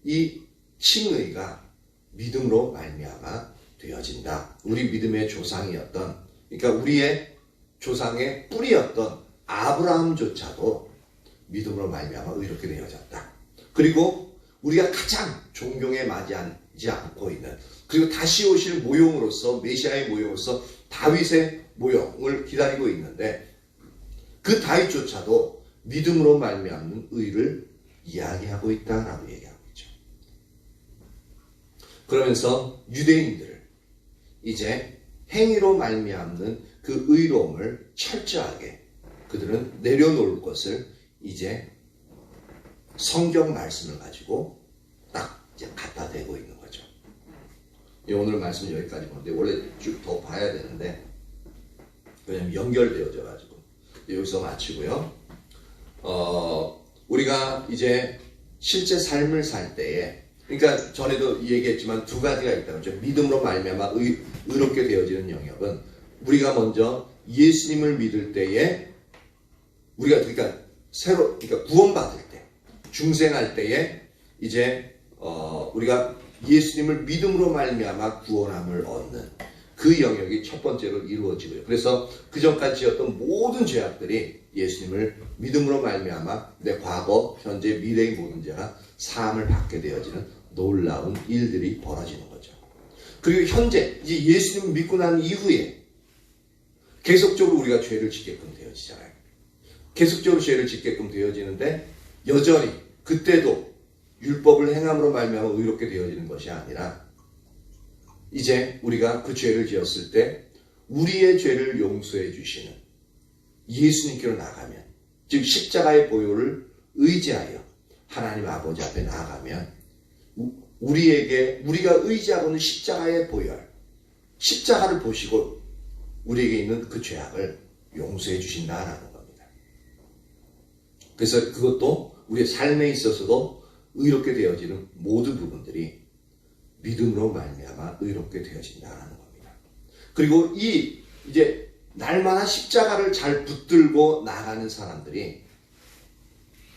S1: 이 칭의가 믿음으로 말미암아 되어진다. 우리 믿음의 조상이었던, 그러니까 우리의 조상의 뿌리였던 아브라함조차도 믿음으로 말미암아 의롭게 되어졌다. 그리고 우리가 가장 존경에 맞이하지 않고 있는, 그리고 다시 오실 모형으로서, 메시아의 모형으로서 다윗의 모형을 기다리고 있는데 그 다윗조차도 믿음으로 말미암는 의를 이야기하고 있다라고 얘기하고 있죠. 그러면서 유대인들을 이제 행위로 말미암는 그 의로움을 철저하게 그들은 내려놓을 것을 이제 성경 말씀을 가지고 딱 이제 갖다 대고 있는 거죠. 오늘 말씀은 여기까지 보는데 원래 쭉 더 봐야 되는데 왜냐면 연결되어져 가지고 여기서 마치고요. 우리가 이제 실제 삶을 살 때에, 그러니까 전에도 얘기했지만 두 가지가 있다고 했죠. 믿음으로 말미암아 의롭게 되어지는 영역은 우리가 먼저 예수님을 믿을 때에 우리가 그러니까 구원받을 때, 중생할 때에 이제 우리가 예수님을 믿음으로 말미암아 구원함을 얻는 그 영역이 첫 번째로 이루어지고요. 그래서 그 전까지 지었던 모든 죄악들이 예수님을 믿음으로 말미암아 내 과거, 현재, 미래의 모든 죄가 사함을 받게 되어지는 놀라운 일들이 벌어지는 거죠. 그리고 현재 이제 예수님을 믿고 난 이후에 계속적으로 우리가 죄를 짓게끔 되어지잖아요. 계속적으로 죄를 짓게끔 되어지는데 여전히 그때도 율법을 행함으로 말미암아 의롭게 되어지는 것이 아니라 이제 우리가 그 죄를 지었을 때 우리의 죄를 용서해 주시는 예수님께로 나가면, 즉 십자가의 보혈을 의지하여 하나님 아버지 앞에 나가면 우리가 의지하고 있는 십자가의 보혈, 십자가를 보시고 우리에게 있는 그 죄악을 용서해 주신다라는 겁니다. 그래서 그것도 우리의 삶에 있어서도 의롭게 되어지는 모든 부분들이 믿음으로 말미암아 의롭게 되어진다라는 겁니다. 그리고 이제 날마다 십자가를 잘 붙들고 나가는 사람들이,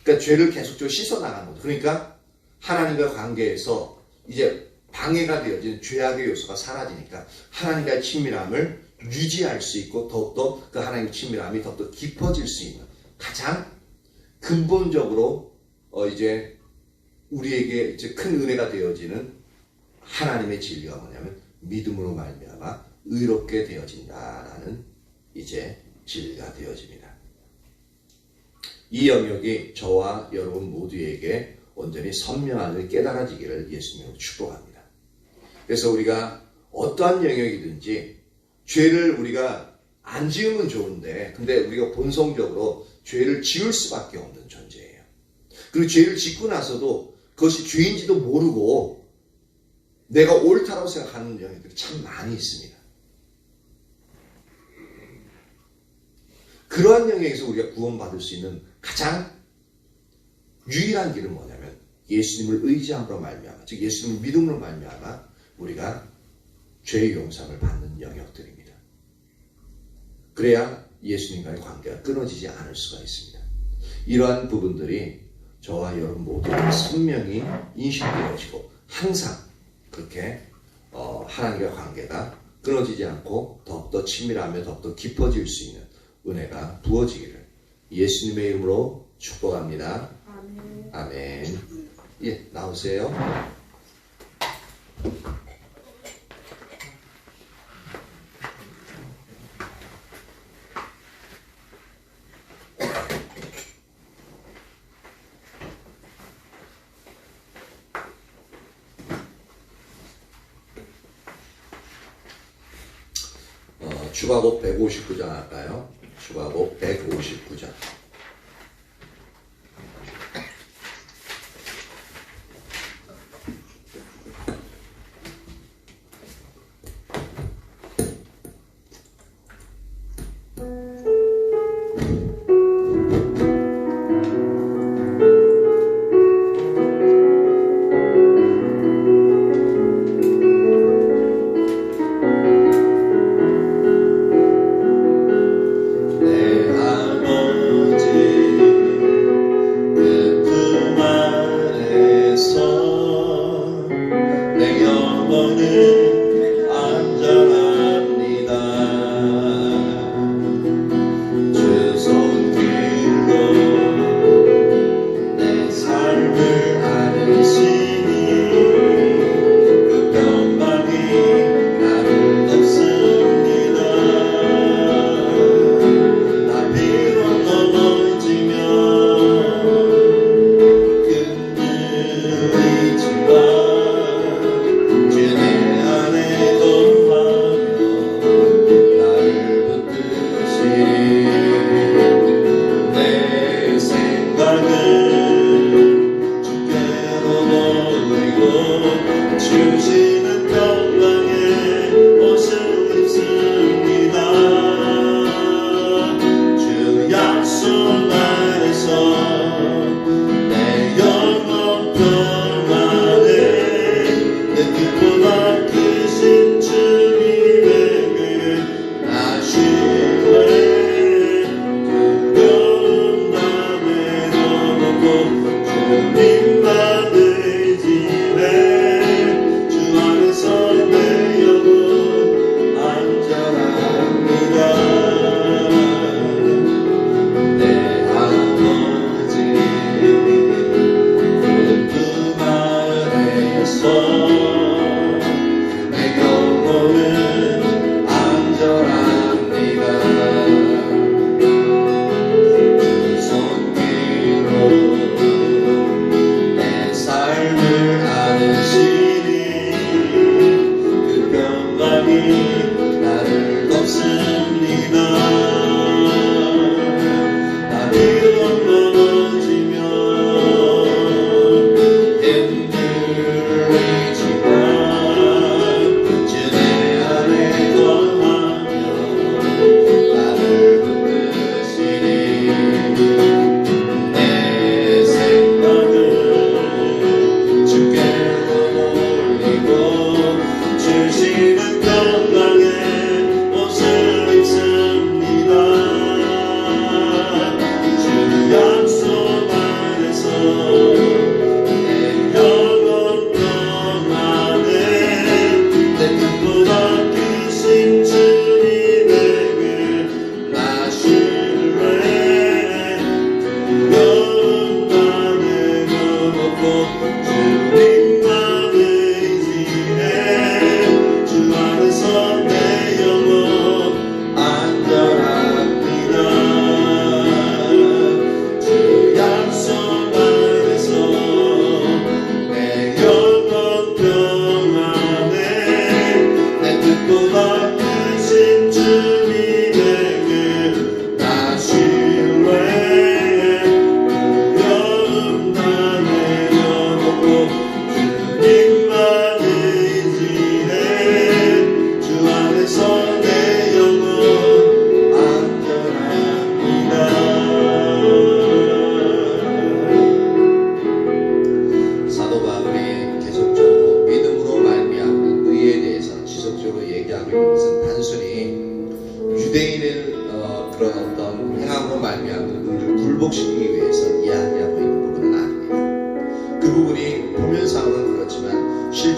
S1: 그러니까 죄를 계속적으로 씻어 나가는 거죠. 그러니까 하나님과 관계에서 이제 방해가 되어지는 죄악의 요소가 사라지니까 하나님과의 친밀함을 유지할 수 있고 더욱더 그 하나님의 친밀함이 더욱더 깊어질 수 있는 가장 근본적으로 이제 우리에게 이제 큰 은혜가 되어지는 하나님의 진리가 뭐냐면 믿음으로 말미암아 의롭게 되어진다라는 이제 진리가 되어집니다. 이 영역이 저와 여러분 모두에게 온전히 선명하게 깨달아지기를 예수님으로 축복합니다. 그래서 우리가 어떠한 영역이든지 죄를 우리가 안 지으면 좋은데, 근데 우리가 본성적으로 죄를 지을 수밖에 없는 존재예요. 그리고 죄를 짓고 나서도 그것이 죄인지도 모르고 내가 옳다고 생각하는 영역들이 참 많이 있습니다. 그러한 영역에서 우리가 구원받을 수 있는 가장 유일한 길은 뭐냐면 예수님을 의지함으로 말미암아, 즉 예수님을 믿음으로 말미암아 우리가 죄의 용서를 받는 영역들입니다. 그래야 예수님과의 관계가 끊어지지 않을 수가 있습니다. 이러한 부분들이 저와 여러분 모두가 선명히 인식되어지고 항상 그렇게 하나님과의 관계가 끊어지지 않고 더욱더 친밀하며 더욱더 깊어질 수 있는 은혜가 부어지기를 예수님의 이름으로 축복합니다.
S2: 아멘.
S1: 아멘. 예, 나오세요. 주가곡 159장 할까요? 주가곡 159장.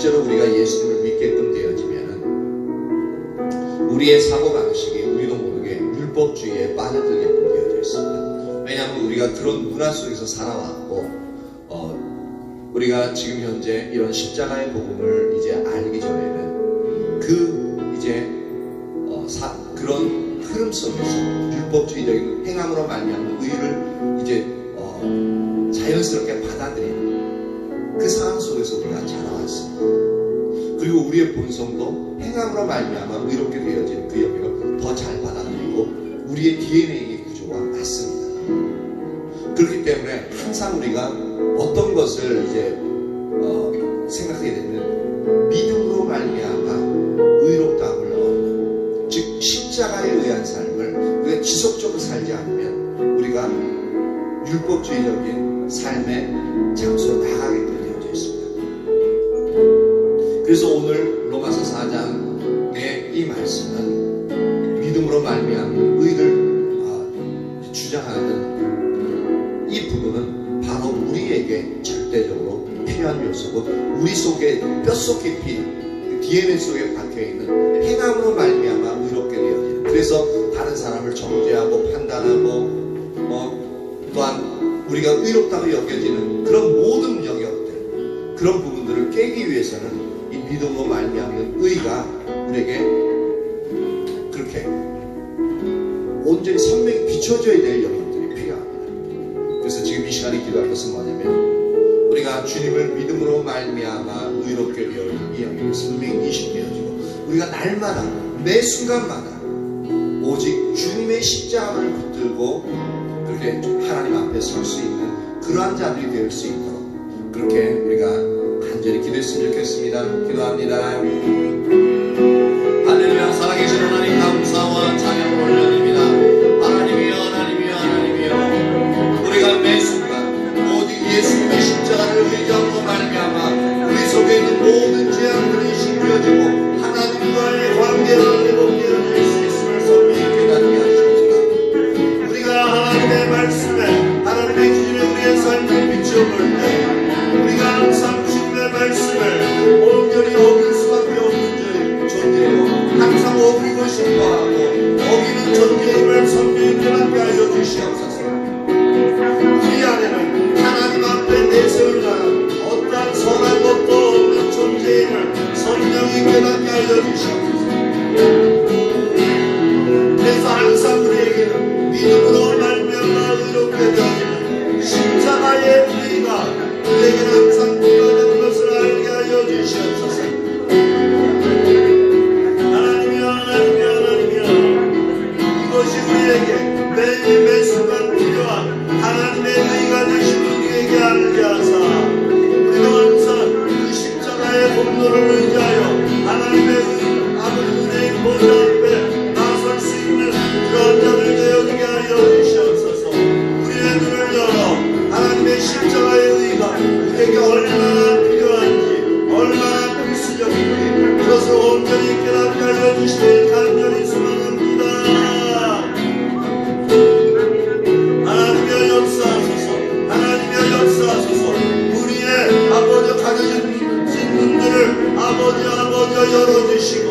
S1: 실제로 우리가 예수님을 믿게끔 되어지면은 우리의 사고방식이 우리도 모르게 율법주의에 빠져들게끔 되어져 있습니다. 왜냐하면 우리가 그런 문화 속에서 살아왔고 우리가 지금 현재 이런 십자가의 복음을 이제 알기 전에는 그런 흐름 속에서 율법주의적인 행함으로 말미암은 의를 이제 자연스럽게 받아들이는 그 상황 속에서 우리가 자라왔습니다. 그리고 우리의 본성도 행함으로 말미암아 의롭게 되어진 그 영역을 더 잘 받아들이고 우리의 DNA의 구조와 맞습니다. 그렇기 때문에 항상 우리가 어떤 것을 이제 생각하게 되면 믿음으로 말미암아 의롭다함을 얻는, 즉 십자가에 의한 삶을 우리가 지속적으로 살지 않으면 우리가 율법주의적인 삶의 장소로 나가게끔 되어져 있습니다. 그래서 오늘 로마서 4장의 이 말씀은 믿음으로 말미암은 의를 주장하는 이 부분은 바로 우리에게 절대적으로 필요한 요소고 우리 속에 뼛속 깊이 DNA 속에 박혀있는 행함으로 말미암아 의롭게 되어지는, 그래서 다른 사람을 정죄하고 판단하고 또한 우리가 의롭다고 여겨지는 그런 모든 영역들, 그런 부분들을 깨기 위해서는 이 믿음으로 말미암는 의가 우리에게 그렇게 온전히 선명히 비춰져야 될 영역들이 필요합니다. 그래서 지금 이 시간에 기도할 것은 뭐냐면 우리가 주님을 믿음으로 말미암아 의롭게 되어진 이 영역이 선명히 인식되어지고 우리가 날마다 매 순간마다 오직 주님의 십자가를 붙들고 그렇게 하나님 앞에 설 수 있는 그러한 자들이 될 수 있도록 그렇게 우리가 간절히 기도했으면 좋겠습니다. 기도합니다. 할렐루야. 살아계신 하나님 감사와 찬양을 올려드립니다. 하나님이여 하나님이여 하나님이여, 우리가 매 순간 오직 예수님의 십자가를 의지함으로 말미암아 우리 속에 있는 모든 죄악들이 씻겨지고 하나님과의 관계를 회복되어 줄 수 있음을 선명히 깨닫게 하시옵소서. 우리가 하나님의 말씀에 하나님의 기준에 우리의 삶을 비춰볼 때 우리가 항상 주님의 말씀을 온전히 어길 수밖에 없는 존재요, 항상 어기고 싶어하고 어기는 존재임을 선명히 깨닫게 하여 주시옵소서. 우리 안에는 하나님 앞에 내세울 만한 어떠한 선한 것도 없는 존재임을 선명히 깨닫게 하여 주시옵소서. 그래서 항상 우리에게는 믿음으로 말미암아 의롭게 되어지는 십자가의 의가 우리에게는 항상 필요하다는 것을 알게 하여 주시옵소서. 하나님이여 하나님이여 하나님이여, 이것이 우리에게 매일 매 순간 필요한 하나님의 의가 되신 우리에게 알게 하사 우리가 항상 그 십자가의 공로를 의지하여 하나님의 아버지 은혜의 보좌 앞에 나설 수 있는 그런 자들 되어지게 하여 주시옵소서. 우리의 눈을 열어 하나님의 십자가의 의가 우리에게 얼마나 필요한지, 얼마나 필수적인지 그것을 온전히 깨닫게 하여 주시길 간절히 소망합니다. 하나님의 역사하소서, 하나님의 역사하소서. 우리의 아버지 가져진 문들을 아버지 열어주시고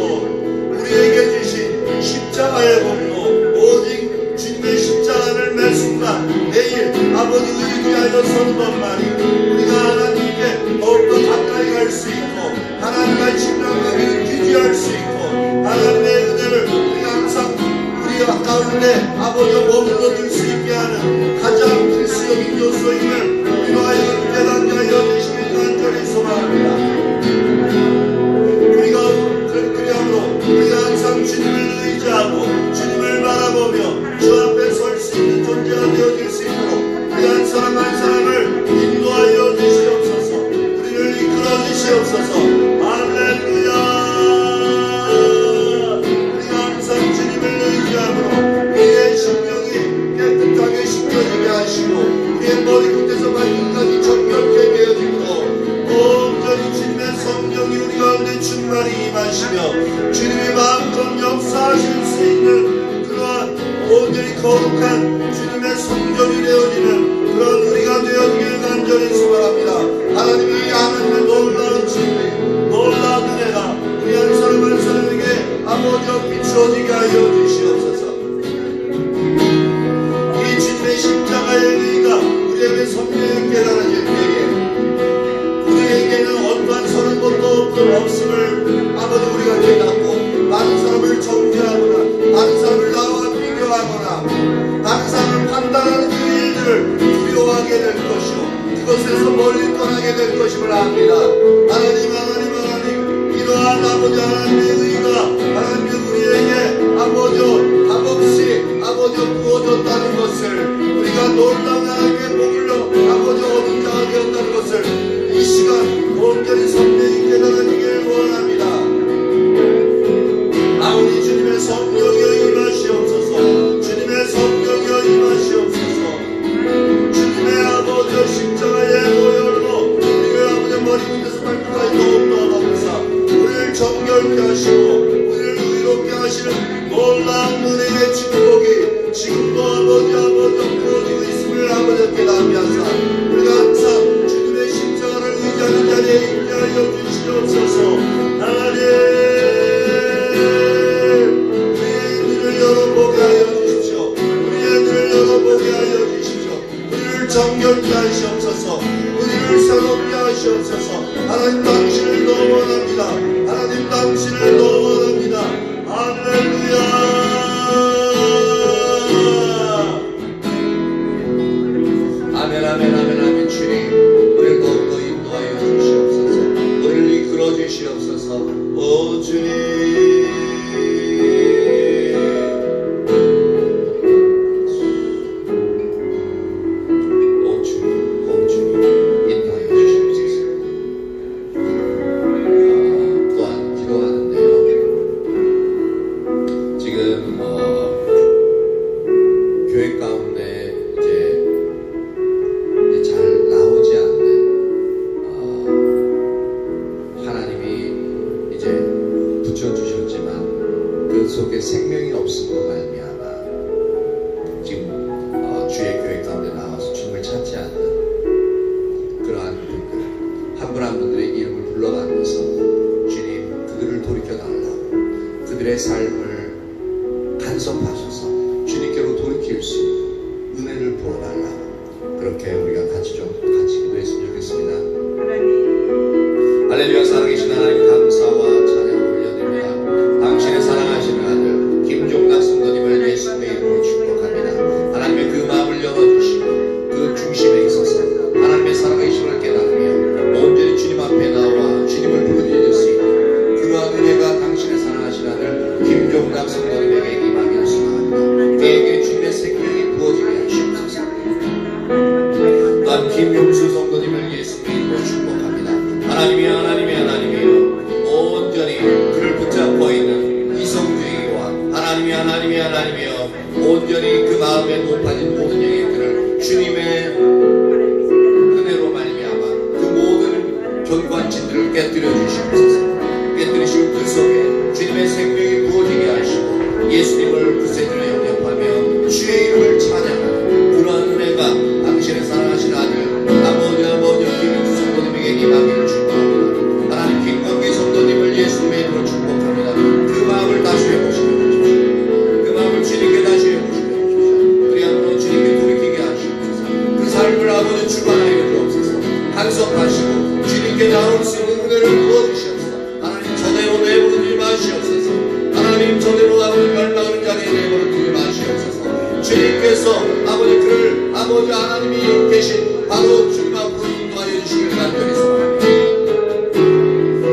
S1: 우리에게 주신 십자가의 공로, 오직 주님의 십자가를 매 순간 매일 아버지 의지하여서는 것만이 우리가 하나님께 더욱더 가까이 갈 수 있고 하나님과의 친밀함을 유지할 수 있고 하나님의 은혜를 우리가 항상 우리 가운데 아버지와 머물러줄 수 있게 하는 가장 필수적인 요소임을 우리가 하여 깨닫게 하여 주시길 간절히 소망합니다. 우리가 항상 주님을 의지하고 주님을 바라보며 주 앞에 설 수 있는 존재가 되어질 수 있도록 우리 한 사람 한 사람을 인도하여 주시옵소서. 우리를 이끌어 주시옵소서. 할렐루야. 우리가 항상 주님을 의지함으로 우리의 심령이 깨끗하게 씻겨지게 하시고 우리의 머리 끝에서 발끝까지 정결케 되어지도록 온전히 주님의 성령이 우리 가운데 충만히 임하시며 주님의 마음껏 역사하실 수 있는 그러한 온전히 거룩한 주님의 성전이 되어지는 그런 우리가 되어지길 간절히 소망합니다. 하나님이 하나님의 놀라운 진리, 놀라운 은혜가 우리 한 사람 한 사람에게 아버지와 비추어지게 이곳에서 멀리 떠나게 될 것임을 압니다. 하나님 이러한 아버지 하나님의 의가 하나님의 우리에게 아버지 값없이 아버지 부어졌다는 것을 우리가 놀라운 하나님의 복을 아버지 얻은 자가 되었다는 것을 이 시간 온전히 성령이 깨달아지길 원합니다. 아버지 주님의 성령이 임하시옵소서. 주님의 성령이 임하시옵소서. 주님의 아버지 십자가의 보혈로 우리의 아버지 머리 끝에서 발끝까지 더욱더 넘사 우리를 정결케 하시고 우리를 의롭게 하시는 놀라운 은혜의 축복이 지금도 아버지 부어지고 있음을 아버지 깨닫게 하사 우리가 항상 주님의 십자가를 의지하는 자리에 있게 하여 주시옵소서. 하나님 우리의 눈을 열어보게 하여 주십시오. 우리의 눈을 열어보게 하여 주십시오. 우리를 정결케 하시옵소서. 우리를 새롭게 하시옵소서. 하나님 당신을 너무 원합니다. 하나님 당신을 너무 원합니다. 할렐루야. 아멘 주님 우리를 더욱더 인도하여 주시옵소서. 우리를 이끌어 주시옵소서. 오 주님 인도하여 주시옵소서. 또한 기도하는데요. 지금 교회 가운데 이제 잘 나오지 않는 하나님이 이제 붙여주셨지만 그 속에 생명이 없음으로 말미암아 지금 주의 교회 가운데 나와서 주님을 찾지 않는 그러한 분들 한 분 한 분들의 이름을 불러가면서 주님 그들을 돌이켜달라고 그들의 삶을 간섭하셔서 주님께로 돌이킬 수 있는 은혜를 부어달라고 그렇게 우리가 같이 기도했으면 좋겠습니다. 할렐루야. 살아계신 하나님 감사와 찬양을 올려드립니다. 당신의 사랑하시는 아들 김종락 성도님을 예수님의 이름으로 축복합니다. 하나님의 그 마음을 열어주시고 그 중심에 있어서 하나님의 살아계심을 깨달으며 온전히 주님 앞에 나와 주님을 부르짖을 수 있는 그러한 은혜가 당신의 사랑하신 아들 김종락 성도님에게 임하기를 소망합니다. 그에게 주님의 생명이 부어지게 하시옵소서. 난 김용수 성도님을 예수님의 이름으로 축복합니다. 하나님이여 온전히 그를 붙잡고 있는 이성주의와 하나님이여 온전히 그 마음에 높아진 모든 영예들을 주님의 은혜로 말미암아 그 모든 견관진들을 깨뜨려 주시옵소서. 깨뜨리시고 그 속에 주님의 생명이 부어지게 하시고 예수님을 구세주로 영접하며 주의 이름을 찬양하는 그러한 은혜가 당신의 사랑하신 아들 아버지 김용수 성도님에게 임하기를 축복합니다. 하나님 김광기 성도님을 예수님의 이름으로 축복합니다. 그 마음을 다시 회복시켜 주십시오. 그 마음을 주님께 다시 회복시켜 주십시오. 우리 안으로 주님께 돌이키게 하시옵소서. 그 삶을 아버지 주관하여 주옵소서. 간섭하시고 주님께 나올 수 있는 은혜를 부어주시옵소서. 하나님 저대로 내버려 마시옵소서. 하나님 저대로 아버지 멸망하는 자리에 내버려 두지 마시옵소서. 주님께서 아버지 그를 아버지 하나님이 계신 바로 주님 앞으로 인도하여 주시길 간절히 소망합니다.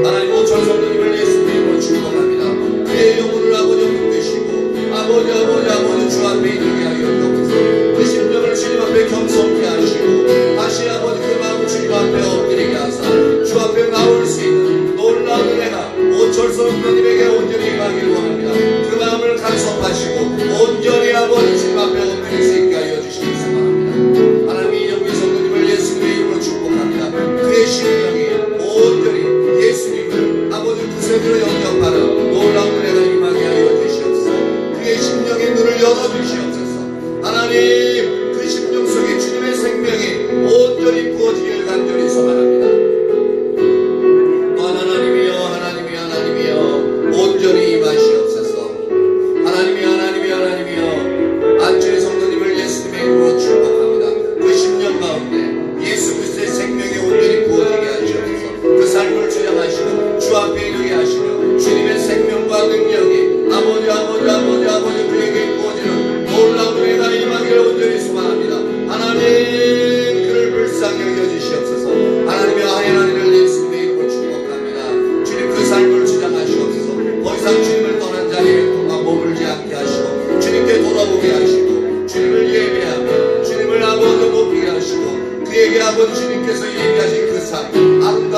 S1: 하나님 오철 성도님을 예수님으로 축복합니다. 그의 영혼을 아버지 붙드시고 아버지 주 앞에 이르게 하여 주옵소서. 그 심령을 주님 앞에 겸손케 하시고 다시 아버지 그 마음을 주님 앞에 엎드리게 하사 주 앞에 나올 수 있는 놀라운 은혜가 오철 성도님에게 온전히 임하기를 원합니다. 그 마음을 간섭하시고 온전히 아버지 주님 앞에 엎드릴 수 있게 하여 주시기 소망합니다. 하나님 이정미 성도님을 예수님의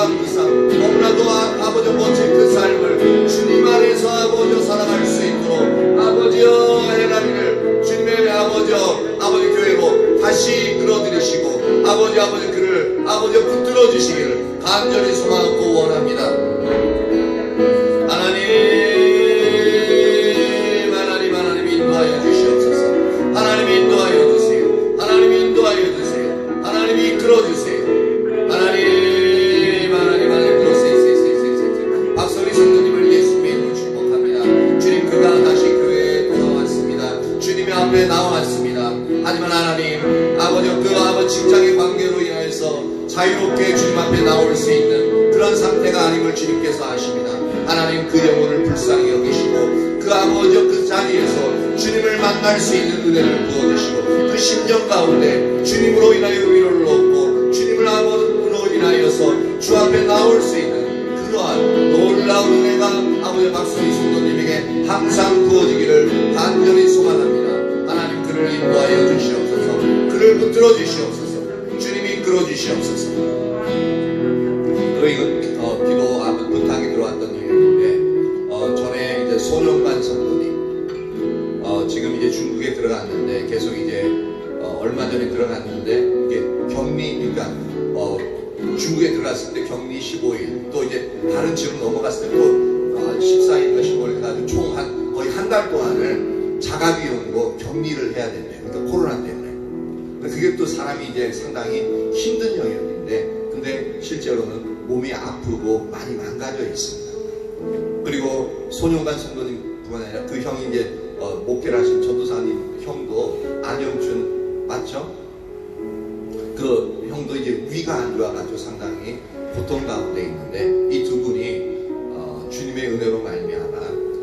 S1: 아름다운 그 삶, 너무나도 아버지 멋진 그 삶을 주님 안에서 아버지 살아갈 수 있도록 아버지여 해나리를 주님의 아버지 교회로 다시 끌어들이시고 아버지 그를 아버지 붙들어 주시기를 간절히 소망하고 원합니다. 하나님 인도하여 주시옵소서. 하나님 인도하여 주세요. 하나님 인도하여 주세요. 하나님 이끌어 주세요. 하나님 박선희 성도님을 예수님의 이름으로 축복합니다. 주님 그가 다시 교회에 돌아왔습니다. 주님의 앞에 나왔습니다. 하지만 하나님 그 아버지 직장의 관계로 인하여서 자유롭게 주님 앞에 나올 수 있는 그런 상태가 아님을 주님께서 아십니다. 하나님 그 영혼을 불쌍히 여기시고 그 아버지 그 자리에서 주님을 만날 수 있는 은혜를 부어주시고 그 심령 가운데 주님으로 인하여 위로를 얻고 주님을 아버지로 인하여서 주 앞에 나올 수 있는 그러한 놀라운 은혜가 아버지 박선희 성도님에게 항상 부어지기를 간절히 소망합니다. 하나님 그를 인도하여 주시옵소서. 그를 붙들어 주시옵소서. 주님이 이끌어 주시옵소서. 이건 기도 부탁이 들어왔던 얘기인데 전에 이제 손영관 성도님 지금 이제 중국에 들어갔는데 계속 이제 얼마 전에 들어갔는데 이게 격리 그러니까 중국에 들어갔을 때 격리 15일 또 이제 다른 지역 넘어갔을 때 또 14일인가 15일 가지고 총 거의 한 달 동안을 자가비용으로 격리를 해야 된대요. 그러니까 코로나 때문에. 그게 또 사람이 이제 상당히 힘든 영역인데 근데 실제로는 몸이 아프고 많이 망가져 있습니다. 그리고 손용관 성도님 뿐만 아니라 그 형이 이제 목회를 하신 전도사님 형도 안영춘 맞죠? 그 형도 이제 위가 안 좋아가지고 상당히 고통 가운데 있는데 이 두 분이 주님의 은혜로 말미암아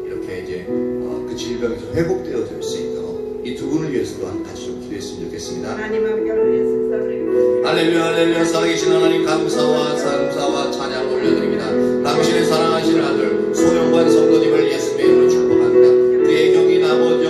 S1: 이렇게 이제 그 질병에서 회복되어질 수 있도록 이 두 분을 위해서 또한 다시 좀 기도했으면 좋겠습니다.
S2: 하나님 함께
S1: 할렐루야 할렐루야. 살아계신 하나님 감사와 찬양 올려드립니다. 당신의 사랑하시는 아들 손영관 성도님을 예수님의 이름으로 축복합니다. 그의 경인 아버지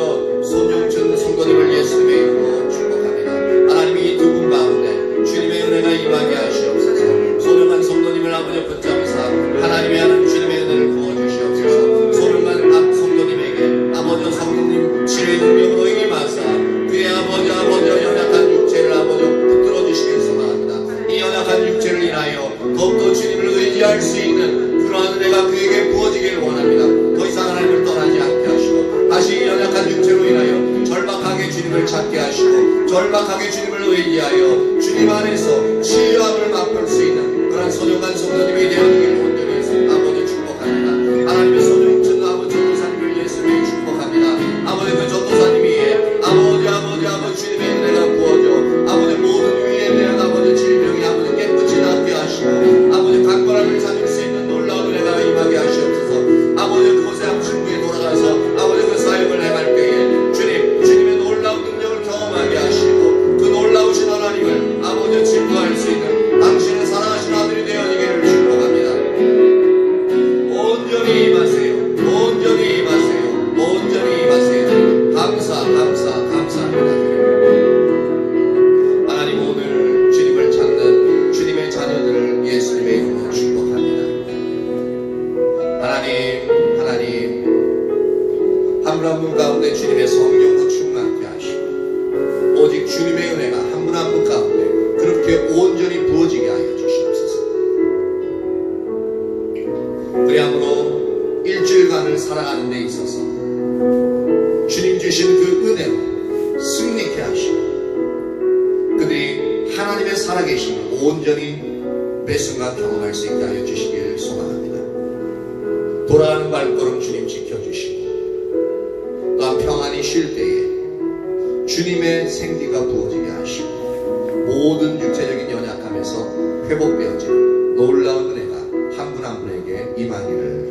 S1: 손영춘 성도님을 예수님의 이름으로 축복합니다. 하나님이 이 두 분 가운데 주님의 은혜가 임하게 하시옵소서. 손영관 성도님을 아버지 붙잡으사 하나님의 하는 주님의 은혜를 부어주시옵소서. 손영관 성도님에게 아버지 성도님 치료의 능력으로 임하사 그의 아버지 연약한 육체를 아버지 붙들어 주시길 소망합니다. 이 연약한 육체를 인하여 더욱더 주님을 의지할 수 있는 그러한 은혜가 그에게 부어지기를 원합니다. 더 이상 하나님을 떠나지 않게 하시고 다시 이 연약한 육체로 인하여 절박하게 주님을 찾게 하시고 절박하게 주님을 의지하여 주님 안에서 치유함을 맛볼 수 있는 그런 손영관 성도님이 되어지기를 온전히 아버지 축복합니다. 하나님의 손영춘 아버지 전도사님을 예수님이 축복합니다. 아버지 그 전도사님이 아버지 주님의 은혜가 부어져 아버지 모든 위에 대한 아버지 질병이 아버지 깨끗이 낫게 하시고 아버지 강건함을 찾을 수 있는 놀라운 은혜가 임하게 하시옵소서. 아버지 그곳에 중국에 돌아가서 아버지 그 사역을 해갈 때에 주님의 놀라운 능력을 경험하게 하시고 그 놀라우신 하나님을 아버지 증거할 수 있는 당신의 사랑하신 아들이 되어지기를 축복합니다. 온전히 임하세요. 온전히 임하세요. 온전히 임하세요. 감사합니다. 하나님 오늘 주님을 찾는 주님의 자녀들을 예수님의 이름으로 축복합니다. 하나님 한 분 한 분 가운데 주님의 성령으로 충만케 하시고 오직 주님의 은혜가 한 분 한 분 가운데 그렇게 온전히 부어지게 하여 주시옵소서. 그리함으로 일주일간을 살아가는 데 있어서 주님 주신 그 은혜로 승리케 하시고 그들이 하나님의 살아계심을 온전히 매 순간 경험할 수 있게 하여 주시기를 소망합니다. 돌아가는 발걸음 주님 지켜주시고 또한 평안히 쉴 때에 주님의 생기가 부어지게 하시고 모든 육체적인 연약함에서 회복되어지는 놀라운 은혜가 한 분 한 분에게 임하기를